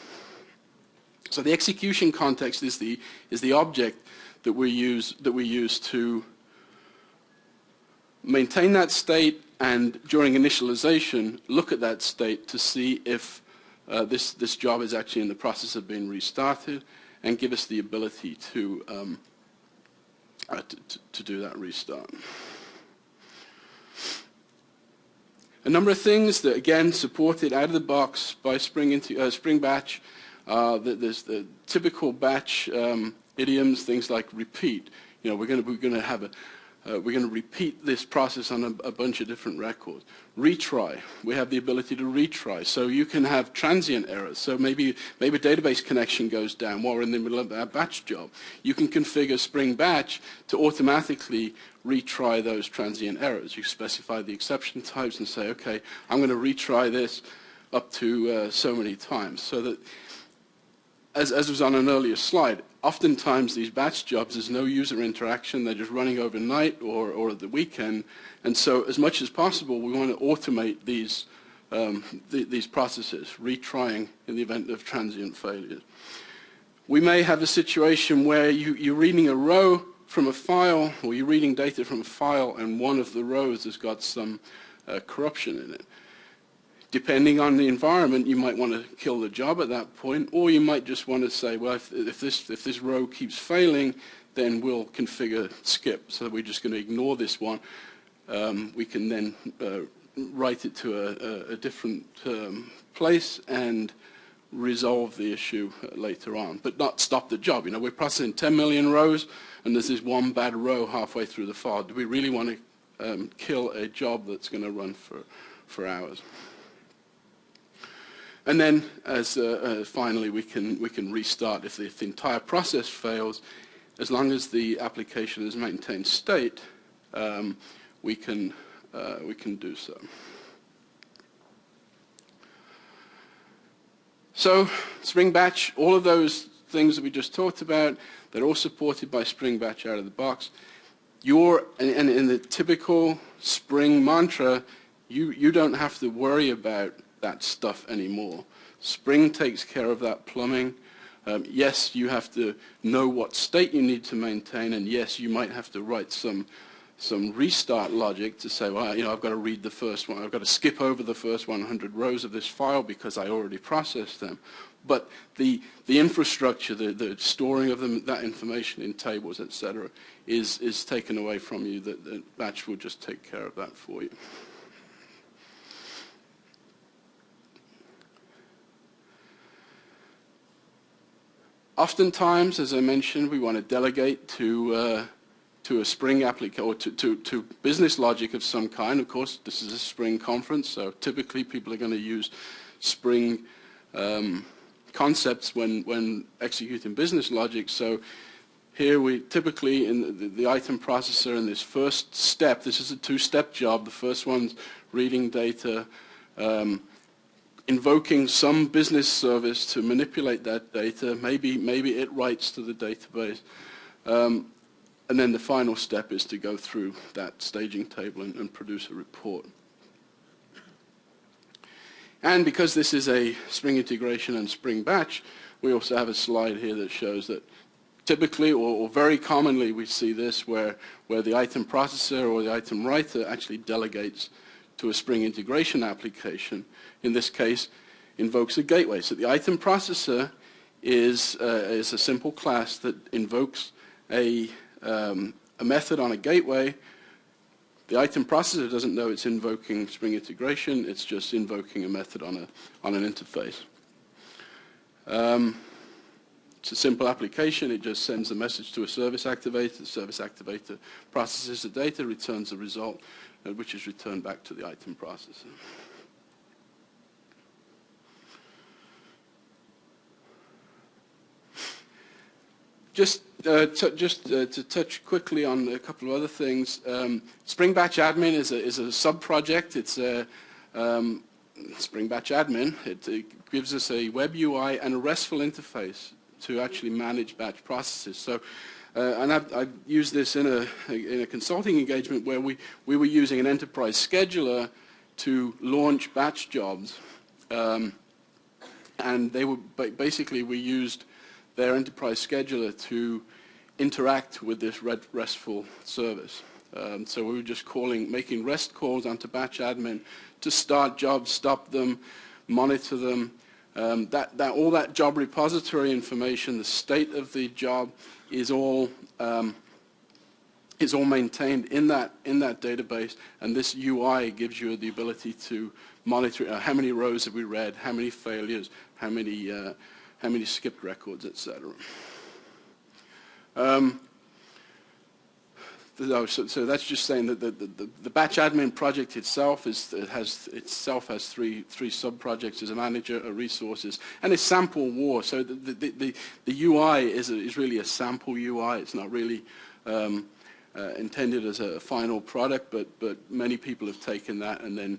So the execution context is the object that we use to maintain that state, and during initialization, look at that state to see if this job is actually in the process of being restarted, and give us the ability to do that restart. A number of things that, again, supported out of the box by Spring Batch. There's the typical batch idioms, things like repeat. You know, we're going to repeat this process on a bunch of different records. Retry. We have the ability to retry. So you can have transient errors. So maybe a database connection goes down while we're in the middle of that batch job. You can configure Spring Batch to automatically retry those transient errors. You specify the exception types and say, okay, I'm going to retry this up to so many times. So that, as was on an earlier slide, oftentimes these batch jobs, there's no user interaction. They're just running overnight or at the weekend. And so as much as possible, we want to automate these processes, retrying in the event of transient failures. We may have a situation where you're reading a row from a file, or you're reading data from a file, and one of the rows has got some corruption in it. Depending on the environment, you might want to kill the job at that point, or you might just want to say, well, if this row keeps failing, then we'll configure skip. So we're just going to ignore this one. We can then write it to a different place and resolve the issue later on, but not stop the job. You know, we're processing 10 million rows, and there's this one bad row halfway through the file. Do we really want to kill a job that's going to run for hours? And then, as finally, we can restart if the entire process fails. As long as the application has maintained state, we can do so. So, Spring Batch, all of those things that we just talked about, they're all supported by Spring Batch out of the box. And in the typical Spring mantra, you don't have to worry about that stuff anymore. Spring takes care of that plumbing. Yes, you have to know what state you need to maintain, and yes, you might have to write some restart logic to say, well, you know, I've got to read the first one. I've got to skip over the first 100 rows of this file because I already processed them. But the infrastructure, the storing of that information in tables, etc., is taken away from you. The batch will just take care of that for you. Oftentimes, as I mentioned, we want to delegate to a Spring application, or to business logic of some kind. Of course, this is a Spring conference, so typically people are going to use Spring concepts when executing business logic. So here we typically, in the item processor, in this first step, this is a two-step job. The first one's reading data, invoking some business service to manipulate that data. Maybe it writes to the database. And then the final step is to go through that staging table and produce a report. And because this is a Spring integration and Spring Batch, we also have a slide here that shows that typically, or very commonly, we see this where the item processor or the item writer actually delegates to a Spring integration application. In this case, invokes a gateway. So the item processor is a simple class that invokes a method on a gateway. The item processor doesn't know it's invoking Spring integration. It's just invoking a method on an interface. It's a simple application. It just sends a message to a service activator. The service activator processes the data, returns the result, which is returned back to the item processor. Just to touch quickly on a couple of other things, Spring Batch Admin is a sub-project. It's a Spring Batch Admin. It gives us a web UI and a RESTful interface to actually manage batch processes. So and I've used this in a consulting engagement where we were using an enterprise scheduler to launch batch jobs, and they were basically we used their enterprise scheduler to interact with this RESTful service. So we were just making REST calls onto batch admin to start jobs, stop them, monitor them. All that job repository information, the state of the job, is all maintained in that database, and this UI gives you the ability to monitor how many rows have we read, how many failures, how many skipped records, etc. So that's just saying that the batch admin project itself has three sub-projects: as a manager, a resources, and a sample war. So the UI is really a sample UI. It's not really intended as a final product, but many people have taken that and then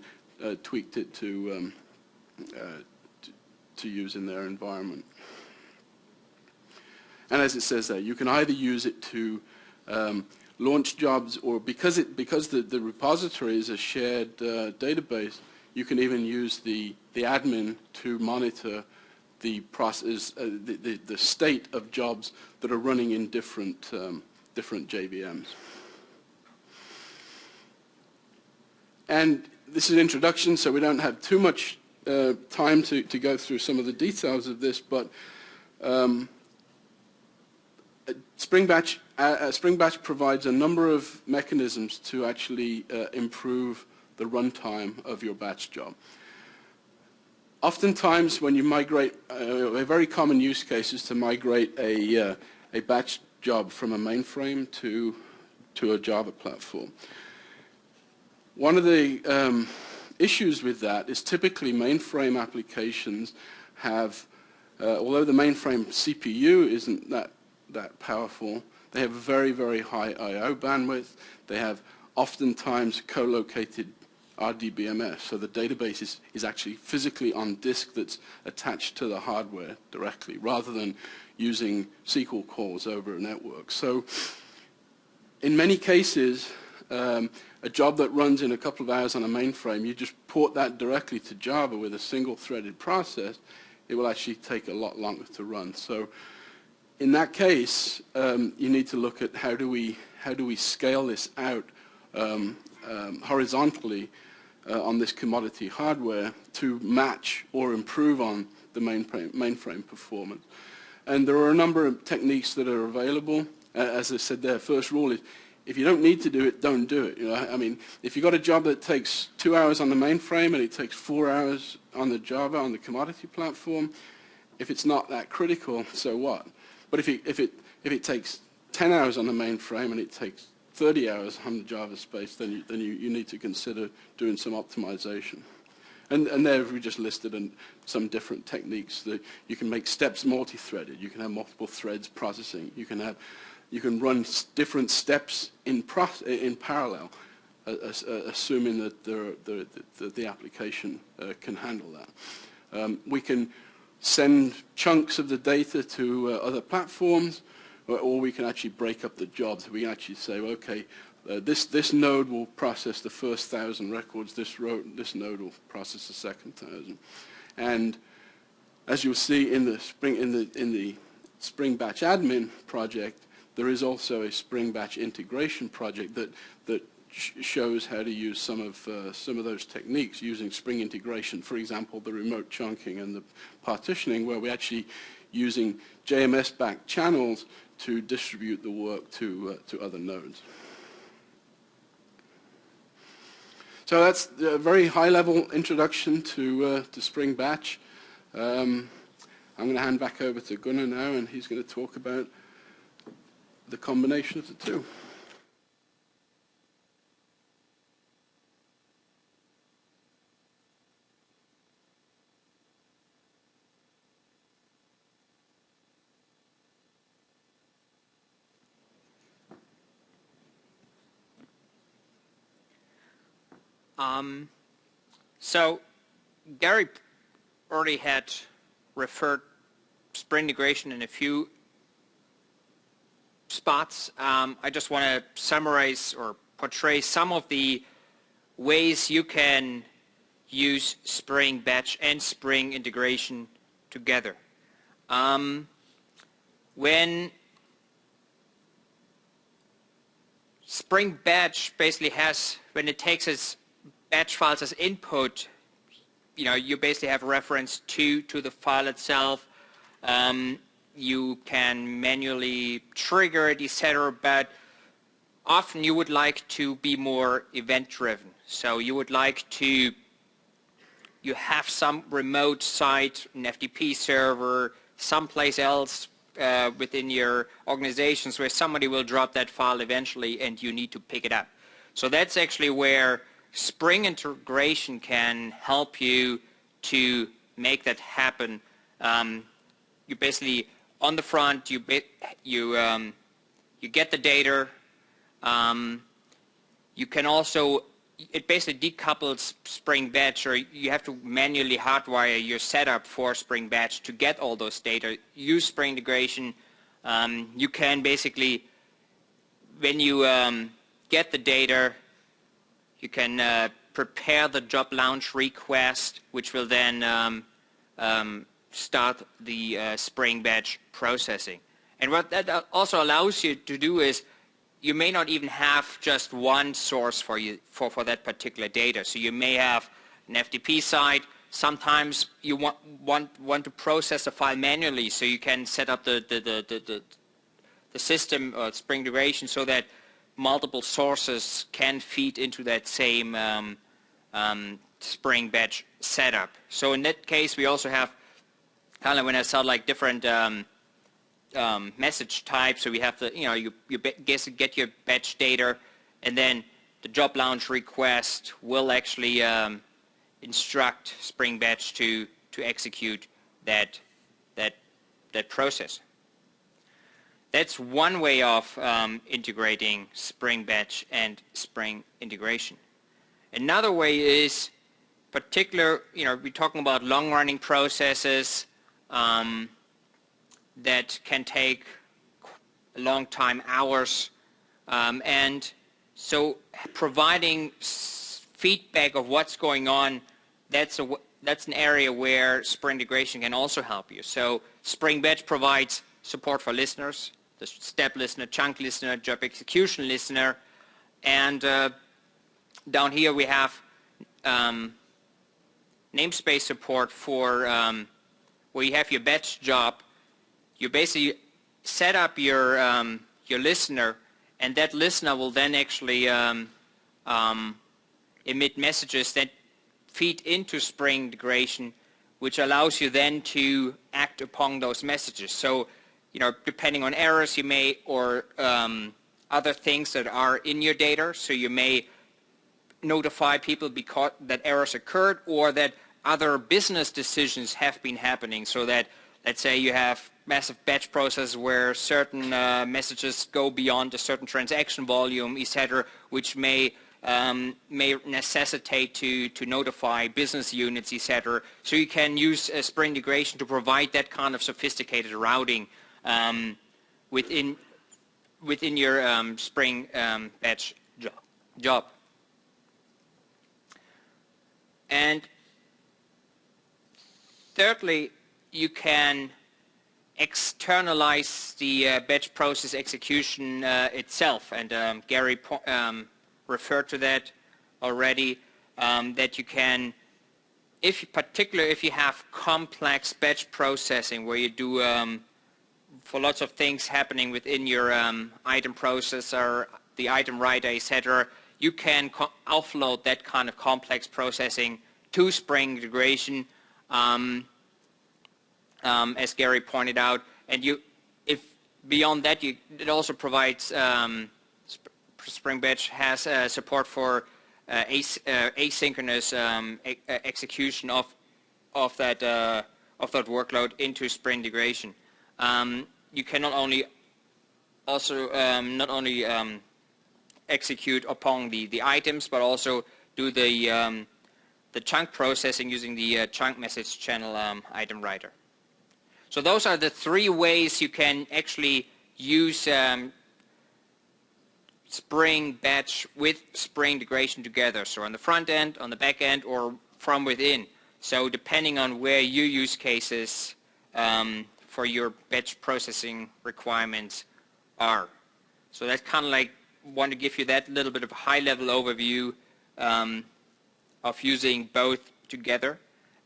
tweaked it to use in their environment. And as it says there, you can either use it to launch jobs, or because the repository is a shared database, you can even use the admin to monitor the process, the state of jobs that are running in different JVMs. And this is an introduction, so we don't have too much time to go through some of the details of this, but Spring Batch provides a number of mechanisms to actually improve the runtime of your batch job. Oftentimes, when you migrate, a very common use case is to migrate a batch job from a mainframe to a Java platform. One of the issues with that is typically mainframe applications have, although the mainframe CPU isn't that powerful, they have very, very high I/O bandwidth. They have oftentimes co-located RDBMS, so the database is actually physically on disk that's attached to the hardware directly, rather than using SQL calls over a network. So in many cases, a job that runs in a couple of hours on a mainframe, you just port that directly to Java with a single-threaded process, it will actually take a lot longer to run. So in that case, you need to look at how do we scale this out horizontally on this commodity hardware to match or improve on the mainframe performance. And there are a number of techniques that are available. As I said there, first rule is if you don't need to do it, don't do it. You know, I mean, if you've got a job that takes 2 hours on the mainframe and it takes 4 hours on the Java, on the commodity platform, if it's not that critical, so what? But if it takes 10 hours on the mainframe and it takes 30 hours on the Java space, then you need to consider doing some optimization. And there we just listed some different techniques that you can make steps multi-threaded. You can have multiple threads processing. You can run different steps in parallel, assuming that the application can handle that. We can send chunks of the data to other platforms, or we can actually break up the jobs. We can actually say, okay, this node will process the first 1,000 records. This node will process the second 1,000. And as you'll see in the Spring Batch Admin project, there is also a Spring Batch integration project that shows how to use some of those techniques using Spring integration. For example, the remote chunking and the partitioning, where we're actually using JMS-backed channels to distribute the work to other nodes. So that's a very high-level introduction to Spring Batch. I'm going to hand back over to Gunnar now, and he's going to talk about the combination of the two. So Gary already had referred Spring integration in a few spots. I just want to summarize or portray some of the ways you can use Spring Batch and Spring integration together. When Spring Batch basically has, when it takes its batch files as input, you basically have reference to the file itself. You can manually trigger it, etc. But often you would like to be more event-driven. So you would like to, you have some remote site, an FTP server, someplace else within your organizations where somebody will drop that file eventually and you need to pick it up. So that's actually where Spring integration can help you to make that happen. You basically, on the front, you get the data. You can also, it basically decouples Spring Batch, or you have to manually hardwire your setup for Spring Batch to get all those data. Use Spring integration. You can basically, when you get the data, you can prepare the job launch request, which will then start the Spring Batch processing. And what that also allows you to do is, you may not even have just one source for that particular data. So you may have an FTP site. Sometimes you want to process a file manually, so you can set up the system or Spring integration so that multiple sources can feed into that same Spring Batch setup. So in that case, we also have kind of, when I saw like different message types. So we have the, you get your batch data, and then the job launch request will actually instruct Spring Batch to execute that process. That's one way of integrating Spring Batch and Spring integration. Another way is particular, we're talking about long-running processes that can take a long time, hours, and so providing feedback of what's going on, that's an area where Spring integration can also help you. So Spring Batch provides support for listeners, the step listener, chunk listener, job execution listener, and down here we have namespace support for where you have your batch job. You basically set up your listener, and that listener will then actually emit messages that feed into Spring integration, which allows you then to act upon those messages. So, depending on errors, you may, or other things that are in your data, so you may notify people because that errors occurred, or that other business decisions have been happening, so that, let's say you have massive batch process where certain messages go beyond a certain transaction volume, etc., which may necessitate to notify business units, etc. So you can use Spring integration to provide that kind of sophisticated routing within your Spring Batch job. And thirdly, you can externalize the batch process execution itself, and Gary referred to that already, that you can, particularly if you have complex batch processing where you do for lots of things happening within your item processor, the item writer, etc., you can offload that kind of complex processing to Spring integration, as Gary pointed out, and if beyond that, it also provides Spring Batch has support for asynchronous execution of that workload into Spring integration. You can not only execute upon the items, but also do the chunk processing using the chunk message channel item writer. So those are the three ways you can actually use Spring Batch with Spring Integration together. So on the front end, on the back end, or from within. So depending on where your use cases for your batch processing requirements are. So that's kind of like, want to give you that little bit of a high-level overview of using both together.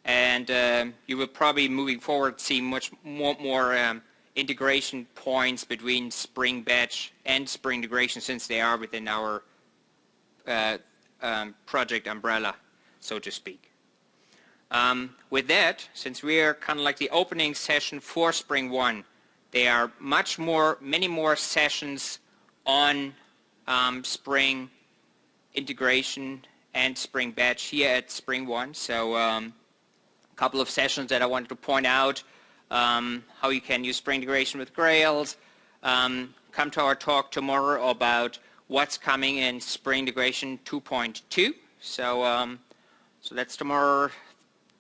And you will probably, moving forward, see much more integration points between Spring Batch and Spring Integration, since they are within our project umbrella, so to speak. With that, since we are kind of like the opening session for SpringOne, there are many more sessions on Spring Integration and Spring Batch here at SpringOne. So a couple of sessions that I wanted to point out, how you can use Spring Integration with Grails. Come to our talk tomorrow about what's coming in Spring Integration 2.2. So that's tomorrow.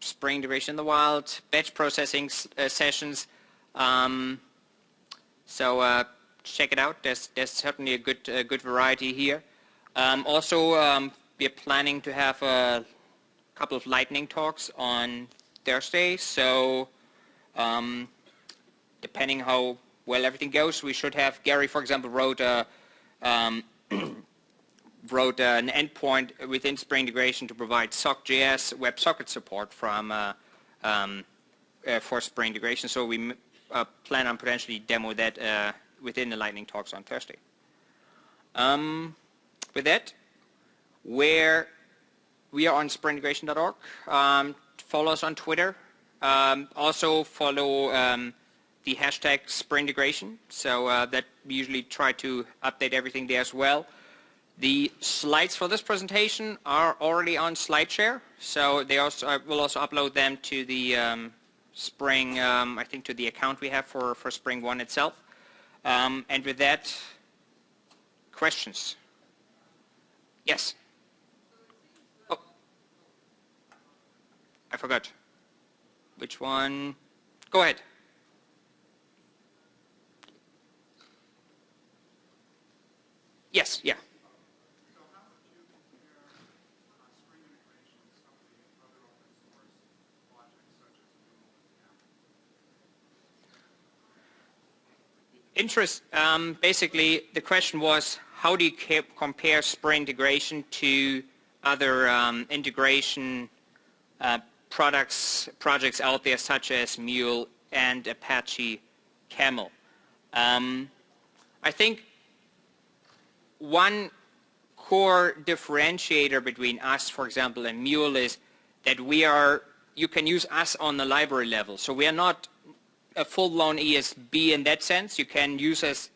Spring Integration in the wild, batch processing sessions. So check it out. There's certainly a good variety here. Also, we're planning to have a couple of lightning talks on Thursday. So depending how well everything goes, we should have. Gary, for example, wrote an endpoint within Spring Integration to provide SockJS WebSocket support for Spring Integration. So we plan on potentially demo that within the lightning talks on Thursday. With that, where we are on springintegration.org. Follow us on Twitter. Also follow the hashtag Spring Integration. So that we usually try to update everything there as well. The slides for this presentation are already on SlideShare, so they also will also upload them to the Spring, I think, to the account we have for SpringOne itself. And with that, questions? Yes. Oh, I forgot. Which one? Go ahead. Yes. Yeah. Basically, the question was, how do you compare Spring Integration to other integration projects out there, such as Mule and Apache Camel? I think one core differentiator between us, for example, and Mule is that you can use us on the library level. So we are not a full-blown ESB in that sense. You can use us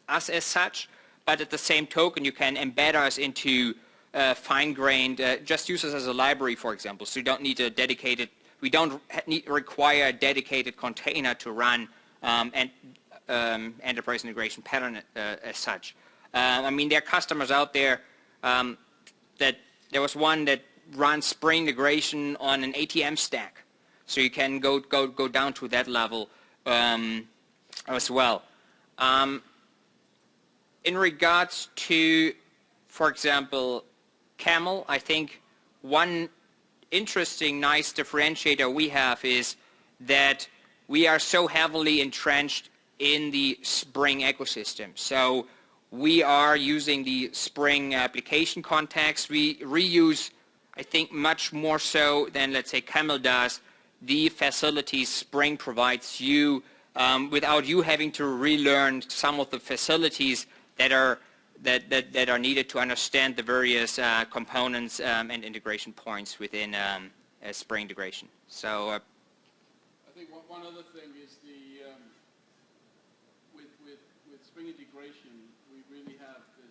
as such, but at the same token, you can embed us into fine-grained, just use us as a library, for example. So you don't need we don't require a dedicated container to run enterprise integration pattern as such. I mean, there are customers out there that there was one that runs Spring Integration on an ATM stack. So you can go down to that level as well. In regards to, for example, Camel, I think one interesting, nice differentiator we have is that we are so heavily entrenched in the Spring ecosystem. So we are using the Spring application context. We reuse, I think, much more so than, let's say, Camel does, the facilities Spring provides you without you having to relearn some of the facilities that are needed to understand the various components and integration points within Spring Integration. So I think one other thing is with Spring Integration, we really have the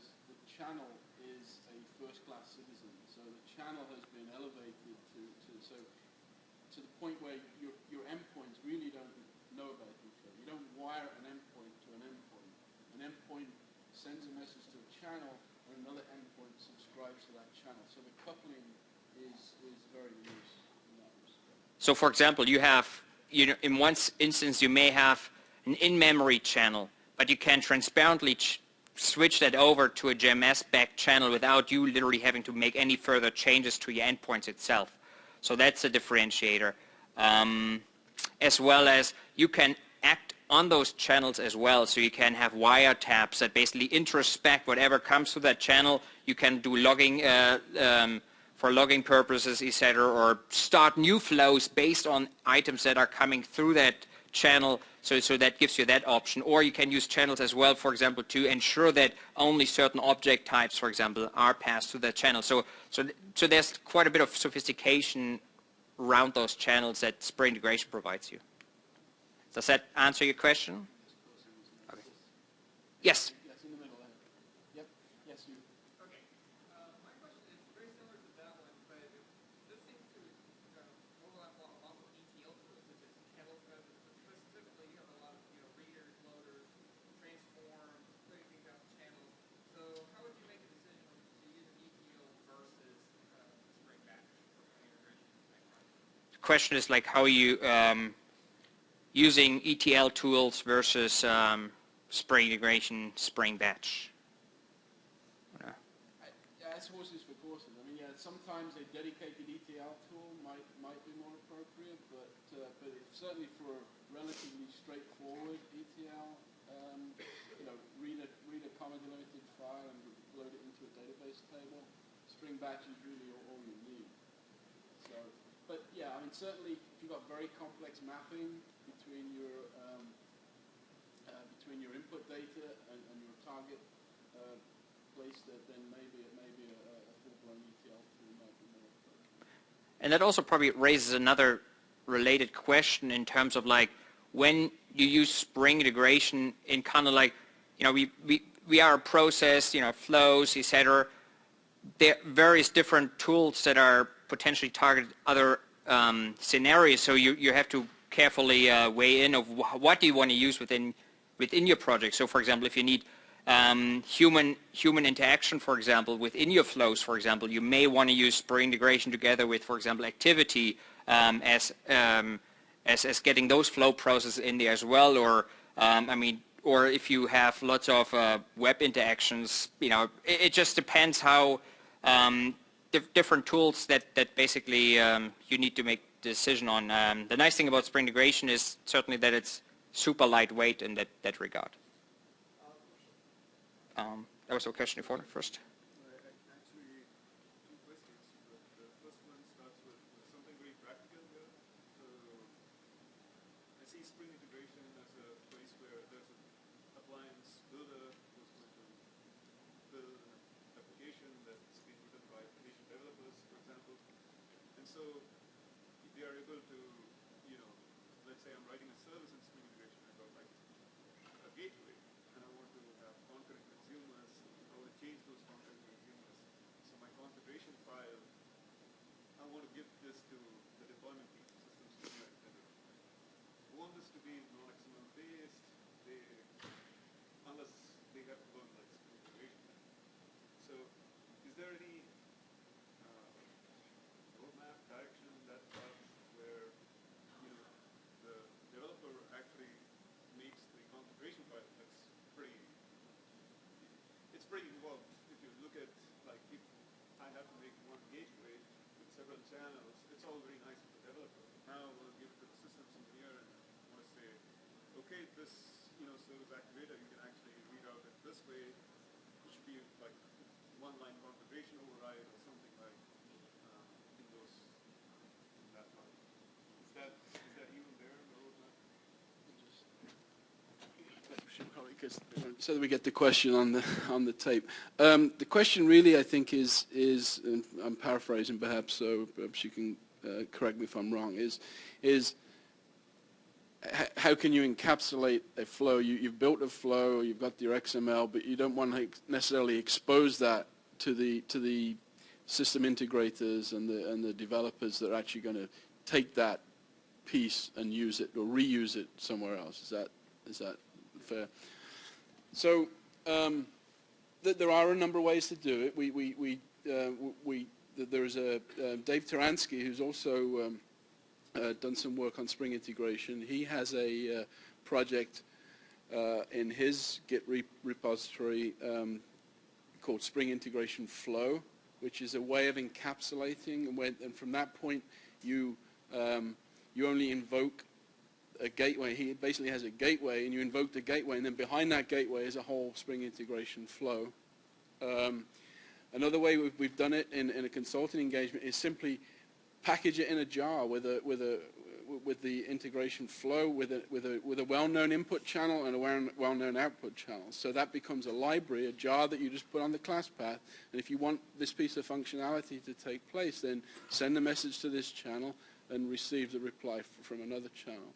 channel is a first-class citizen. So the channel has been elevated to the point where your endpoints really don't know about each other. You don't wire an endpoint to an endpoint. An endpoint sends a message to a channel, and another endpoint subscribes to that channel. So the coupling is very loose in that respect. So, for example, you have, in one instance, you may have an in-memory channel, but you can transparently switch that over to a JMS backed channel without you literally having to make any further changes to your endpoints itself. So that's a differentiator. As well as you can act on those channels as well. So you can have wiretaps that basically introspect whatever comes through that channel. You can do logging for logging purposes, etc., or start new flows based on items that are coming through that channel. So that gives you that option. Or you can use channels as well, for example, to ensure that only certain object types, for example, are passed through that channel. So there's quite a bit of sophistication around those channels that Spring Integration provides you. Does that answer your question? Okay. Yes. Yes, in the middle there. Yep. Yes, you. Okay. My question is very similar to that one, but this seems to overlap also ETL tools such as kettle presses, but specifically you have a lot of readers, loaders, transforms, putting things out to channels. So how would you make a decision to use an ETL versus Spring Batch for integration? The question is like how you using ETL tools versus Spring Integration, Spring Batch. Yeah, it's horses for courses. I mean, yeah, sometimes a dedicated ETL tool might be more appropriate, but certainly for a relatively straightforward ETL, read a commonalities file and load it into a database table. Spring Batch is really all you need. So, but yeah, I mean, certainly if you've got very complex mapping between your input data and your target place, then maybe a full-blown ETL tool might be more appropriate. And that also probably raises another related question in terms of like when you use Spring Integration in kind of like, we are a process, flows, etc. There are various different tools that are potentially targeted other scenarios, so you have to carefully weigh in of what do you want to use within your project. So, for example, if you need human interaction, for example, within your flows, for example, you may want to use Spring Integration together with, for example, activity as getting those flow processes in there as well, or or if you have lots of web interactions, it just depends how different tools that basically you need to make the decision on. The nice thing about Spring Integration is certainly that it's super lightweight in that regard. That was a question before first. Actually, two questions. The first one starts with something very practical here. So I see Spring Integration as a place where there's an appliance builder who's going to build an application that's being written by application developers, for example. And so they are able to, let's say I'm writing a service in Spring Integration. I got like a gateway, and I want to have concurrent consumers. I want to change those concurrent consumers. So my configuration file, I want to give this to the deployment team, systems engineer, etc. I want this to be non-XML based, unless they have to learn like Spring Integration. So is there any roadmap, direction, that path where the developer actually makes the configuration file that's it's pretty involved. If you look at, like, if I have to make one gateway with several channels, it's all very nice for the developer. Now I want to give it to the systems engineer and I want to say, okay, this service activator, you can actually read out it this way. It should be like one-line configuration override or something like in that part. Is that even there in the roadmap? So that we get the question on the tape. The question really, I think, is and I'm paraphrasing perhaps, so perhaps you can correct me if I'm wrong. Is how can you encapsulate a flow? You've built a flow, you've got your XML, but you don't want to necessarily expose that to the system integrators and the developers that are actually going to take that piece and use it or reuse it somewhere else. Is that fair? So there are a number of ways to do it. There is a Dave Taransky who's also done some work on Spring Integration. He has a project in his Git repository called Spring Integration Flow, which is a way of encapsulating, and from that point you only invoke a gateway. He basically has a gateway, and you invoke the gateway, and then behind that gateway is a whole Spring Integration Flow. Another way we've done it in a consulting engagement is simply package it in a jar with the integration flow with a well-known input channel and a well-known output channel. So that becomes a library, a jar that you just put on the class path. And if you want this piece of functionality to take place, then send the message to this channel and receive the reply from another channel.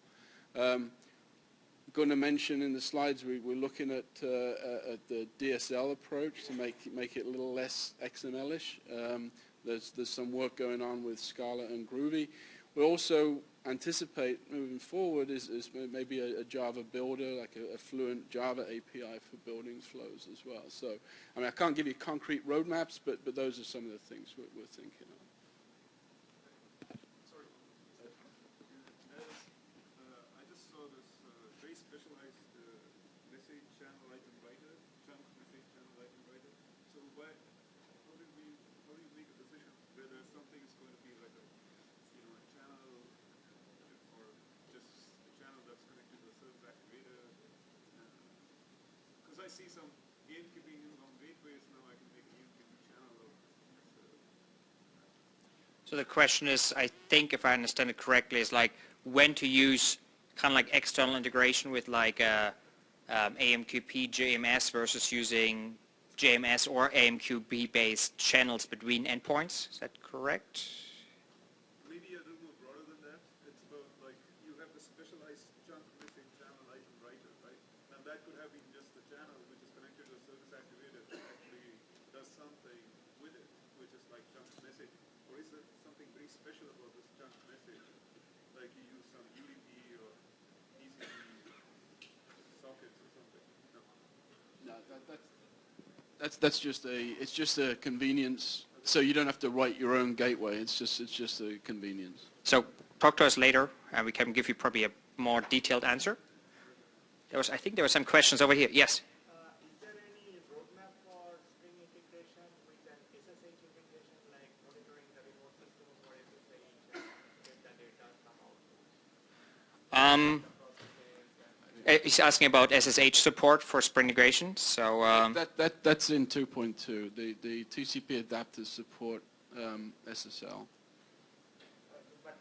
Gunnar mentioned in the slides we're looking at the DSL approach to make it a little less XML-ish. There's some work going on with Scala and Groovy. We also anticipate moving forward is maybe a Java builder, like a fluent Java API for building flows as well. So, I mean, I can't give you concrete roadmaps, but those are some of the things we're thinking of. Sorry. I just saw this very specialized message channel item writer, chunk message channel item writer. So how do you make a decision whether something is going to be like a channel or just a channel that's connected to a service activator? Because I see some gatekeeping on gateways now. I can make a gatekeeping channel. So the question is, I think if I understand it correctly, is like when to use kind of like external integration with like AMQP JMS versus using JMS or AMQP based channels between endpoints. Is that correct? Maybe a little more broader than that. It's about like you have the specialized chunk message channel item writer, right? And that could have been just the channel which is connected to a service activator that actually does something with it, which is like chunk message. Or is there something very special about this chunk message? Like you use some UDP or ECP sockets or something? No. No, that's just a convenience. So you don't have to write your own gateway. It's just a convenience. So talk to us later, and we can give you probably a more detailed answer. I think there were some questions over here. Yes. Is there any roadmap for Spring integration with an SSH integration, like monitoring the remote system or SSH and get the data come out? He's asking about SSH support for Spring integration. So That's in 2.2. The TCP adapters support SSL. But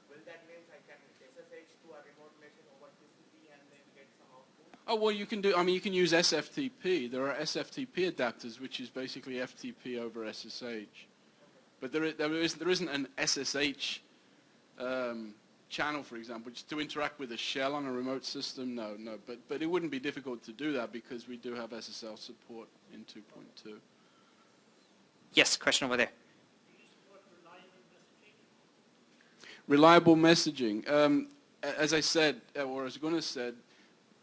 will that mean I can SSH to a remote machine over TCP and then get some output? Oh well, you can do. I mean, you can use SFTP. There are SFTP adapters, which is basically FTP over SSH. But there isn't an SSH channel, for example, just to interact with a shell on a remote system. No. But it wouldn't be difficult to do that because we do have SSL support in 2.2. yes, question over there. Reliable messaging. As I said, or as Gunnar said,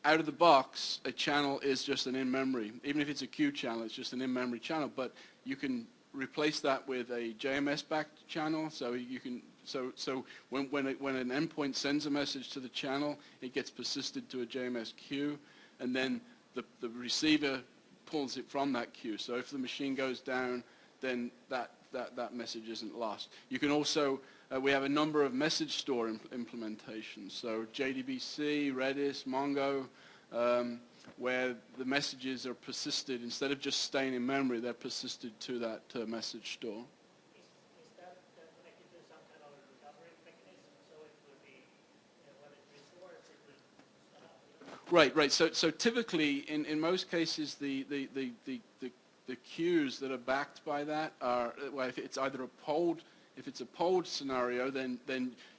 out of the box, a channel is just an in-memory. Even if it's a queue channel, it's just an in-memory channel. But you can replace that with a JMS-backed channel. So you can. So when an endpoint sends a message to the channel, it gets persisted to a JMS queue, and then the receiver pulls it from that queue. So if the machine goes down, then that message isn't lost. You can also, we have a number of message store implementations. So JDBC, Redis, Mongo, where the messages are persisted. Instead of just staying in memory, they're persisted to that message store. Is that connected to some kind of recovery mechanism? So it will be, when it restores, it will Right. So typically, in most cases, the queues that are backed by that are, well, if it's either if it's a polled scenario, then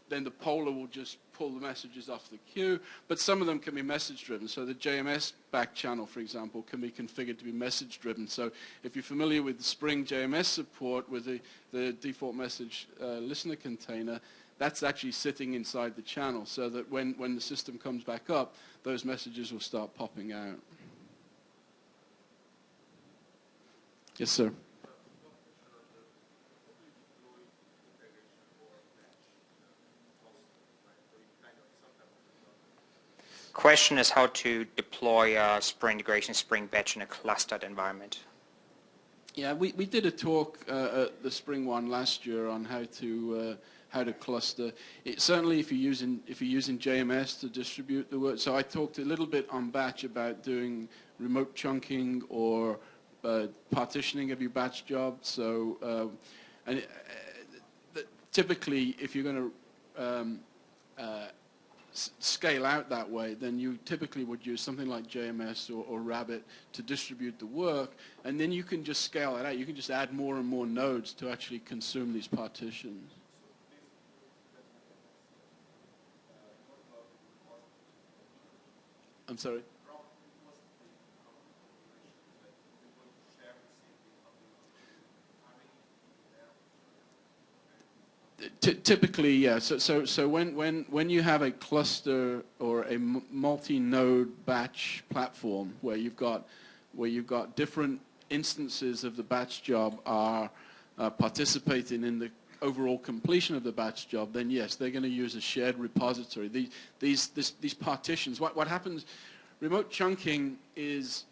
the poller will just pull the messages off the queue. But some of them can be message driven. So the JMS back channel, for example, can be configured to be message driven. So if you're familiar with the Spring JMS support with the default message listener container, that's actually sitting inside the channel, so that when the system comes back up, those messages will start popping out. Yes, sir. question is how to deploy Spring integration, Spring Batch in a clustered environment. Yeah, we did a talk at the SpringOne last year on how to cluster. Certainly, if you're using JMS to distribute the work. So I talked a little bit on batch about doing remote chunking or partitioning of your batch job. So typically, if you're going to scale out that way, then you typically would use something like JMS or Rabbit to distribute the work, and then you can just scale it out. You can just add more and more nodes to actually consume these partitions. I'm sorry? Typically, yeah. So when you have a cluster or a multi-node batch platform where you've got different instances of the batch job are participating in the overall completion of the batch job, then yes, they're going to use a shared repository. These partitions. What happens? Remote chunking is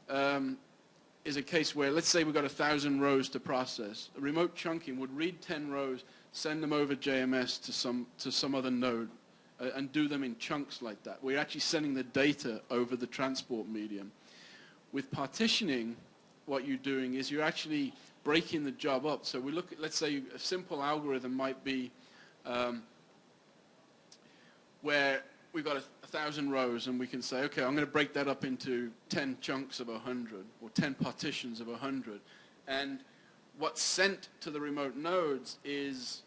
a case where, let's say we've got 1,000 rows to process. A remote chunking would read 10 rows, send them over JMS to some other node, and do them in chunks like that. We're actually sending the data over the transport medium. With partitioning, what you're doing is you're actually breaking the job up. So we look at, let's say, a simple algorithm might be where we've got 1,000 rows, and we can say, okay, I'm going to break that up into 10 chunks of 100, or 10 partitions of 100. And what's sent to the remote nodes is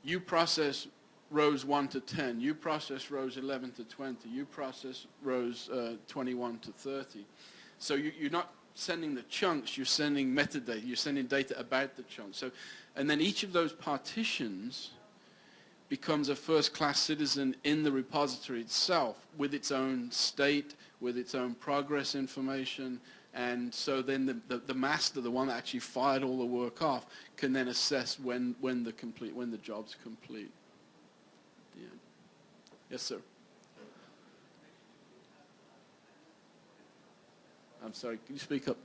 you process rows 1 to 10, you process rows 11 to 20, you process rows 21 to 30. So you're not sending the chunks, you're sending metadata, you're sending data about the chunks. So, and then each of those partitions becomes a first-class citizen in the repository itself with its own state, with its own progress information, and so then the master, the one that actually fired all the work off, can then assess when the job's complete. Yeah. Yes, sir. I'm sorry, can you speak up?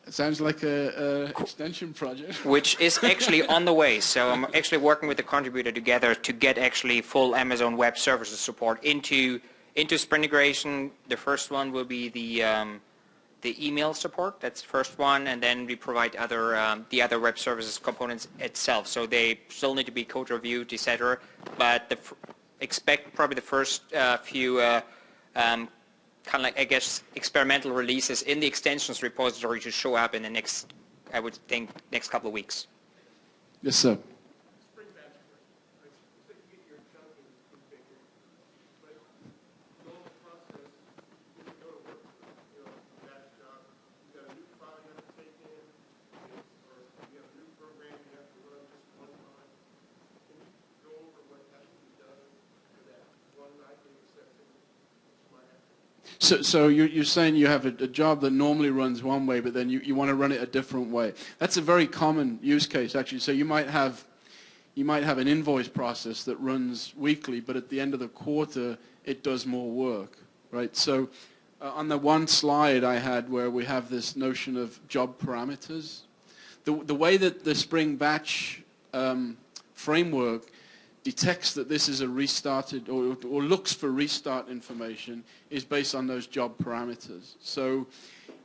It sounds like a extension project. Which is actually on the way. So I'm actually working with the contributor together to get actually full Amazon Web Services support into Spring integration. The first one will be the email support. That's the first one, and then we provide the other web services components itself. So they still need to be code reviewed, etc. But expect probably the first few kind of like, I guess, experimental releases in the extensions repository to show up in the next, I would think, next couple of weeks. Yes, sir. Spring batch, I expect you get your chunking configured, but go in the process, when you go to work, batch job, you got a new file you have to take in, or you have a new program you have to run just one time. Can you go over what has to be done for that one item exception? So you're saying you have a job that normally runs one way, but then you want to run it a different way. That's a very common use case, actually. So you might have an invoice process that runs weekly, but at the end of the quarter, it does more work, right? So on the one slide I had where we have this notion of job parameters, the way that the Spring Batch framework detects that this is a restarted or looks for restart information is based on those job parameters. So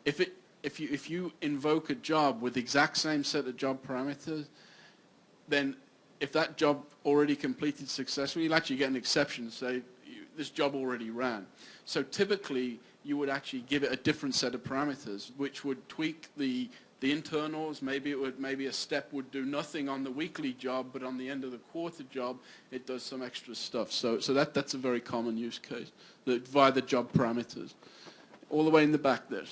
if you invoke a job with the exact same set of job parameters, then if that job already completed successfully, you'll actually get an exception and say this job already ran. So typically you would actually give it a different set of parameters which would tweak the internals. Maybe a step would do nothing on the weekly job, but on the end of the quarter job, it does some extra stuff. So that's a very common use case via the job parameters. All the way in the back there.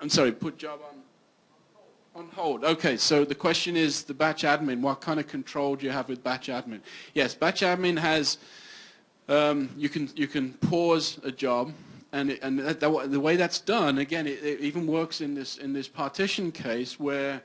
I'm sorry, put job on Hold. Okay, so the question is the batch admin. What kind of control do you have with batch admin? Yes, batch admin has. You can pause a job, and the way that's done, again, it even works in this partition case where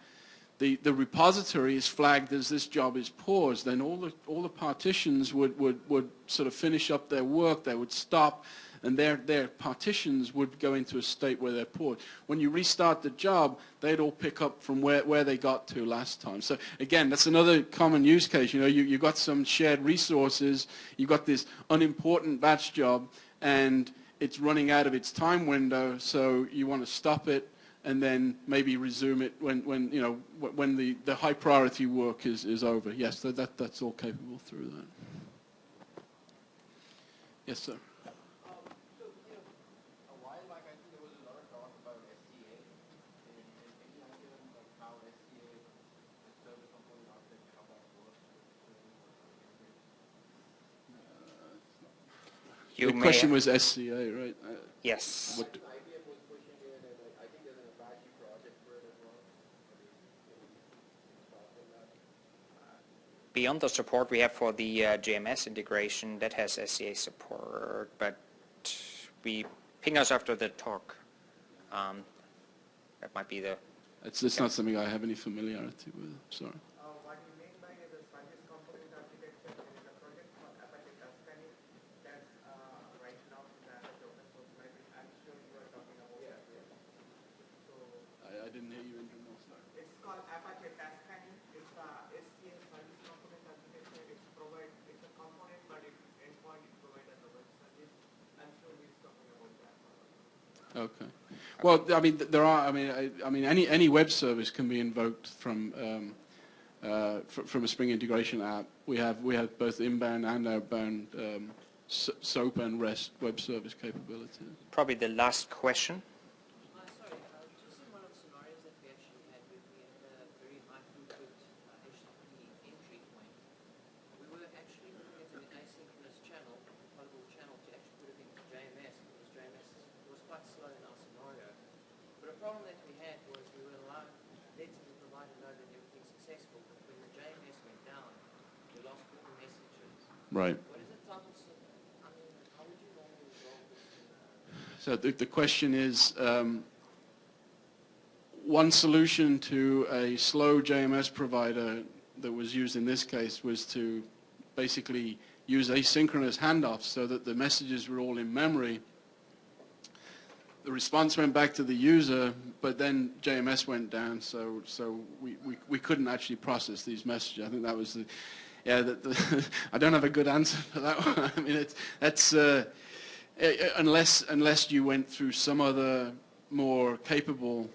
the repository is flagged as this job is paused. Then all the partitions would sort of finish up their work. They would stop, and their partitions would go into a state where they're paused. When you restart the job, they'd all pick up from where they got to last time. So again, that's another common use case. You know, you've got some shared resources, you've got this unimportant batch job, and it's running out of its time window, so you want to stop it and then maybe resume it when you know, when the high priority work is over. Yes, that's all capable through that. Yes, sir. The question was SCA, right? Yes. Beyond the support we have for the JMS integration, that has SCA support, but we ping us after the talk. That might be the... It's not something I have any familiarity with, sorry. What you mean by the service component architecture in the project for Apache Tuscany, that's right now the open source library. I'm sure you are talking about that. So I didn't hear you in the sorry. it's called Apache Tuscany. It's a SCA service component architecture. It's a component, but endpoint is provided as a web service. I'm sure he's talking about that. Okay. Well, I mean, there are. I mean, any web service can be invoked from a Spring integration app. We have both inbound and outbound SOAP and REST web service capabilities. Probably the last question. Sorry, just in one of the scenarios that we actually had, we had a very high throughput HTTP entry point. We were actually looking at an asynchronous channel, pluggable channel, to actually put it into JMS, because JMS was quite slow in our scenario. But a problem that we had was we were letting the provider know that everything's successful, but when the JMS went down, we lost all the messages. Right. What is the type of, I mean, how would you normally resolve this? So the question is, one solution to a slow JMS provider that was used in this case was to basically use asynchronous handoffs so that the messages were all in memory. The response went back to the user, but then JMS went down, so we couldn't actually process these messages. I think that was the, yeah. I don't have a good answer for that one. I mean, that's unless you went through some other more capable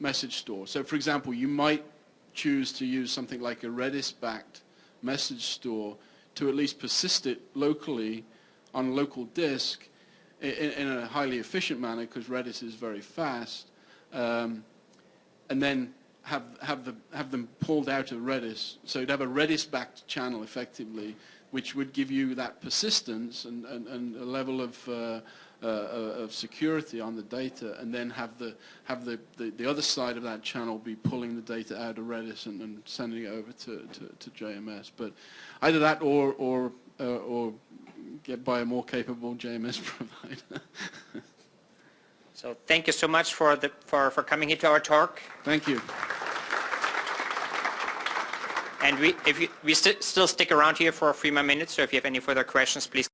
message store. So, for example, you might choose to use something like a Redis-backed message store to at least persist it locally on a local disk in a highly efficient manner, because Redis is very fast, and then have them pulled out of Redis. So you'd have a Redis-backed channel effectively, which would give you that persistence and a level of security on the data, and then have the other side of that channel be pulling the data out of Redis and sending it over to JMS. But either that or get by a more capable JMS provider. So thank you so much for coming here to our talk. Thank you. And we still stick around here for a few more minutes, so if you have any further questions, please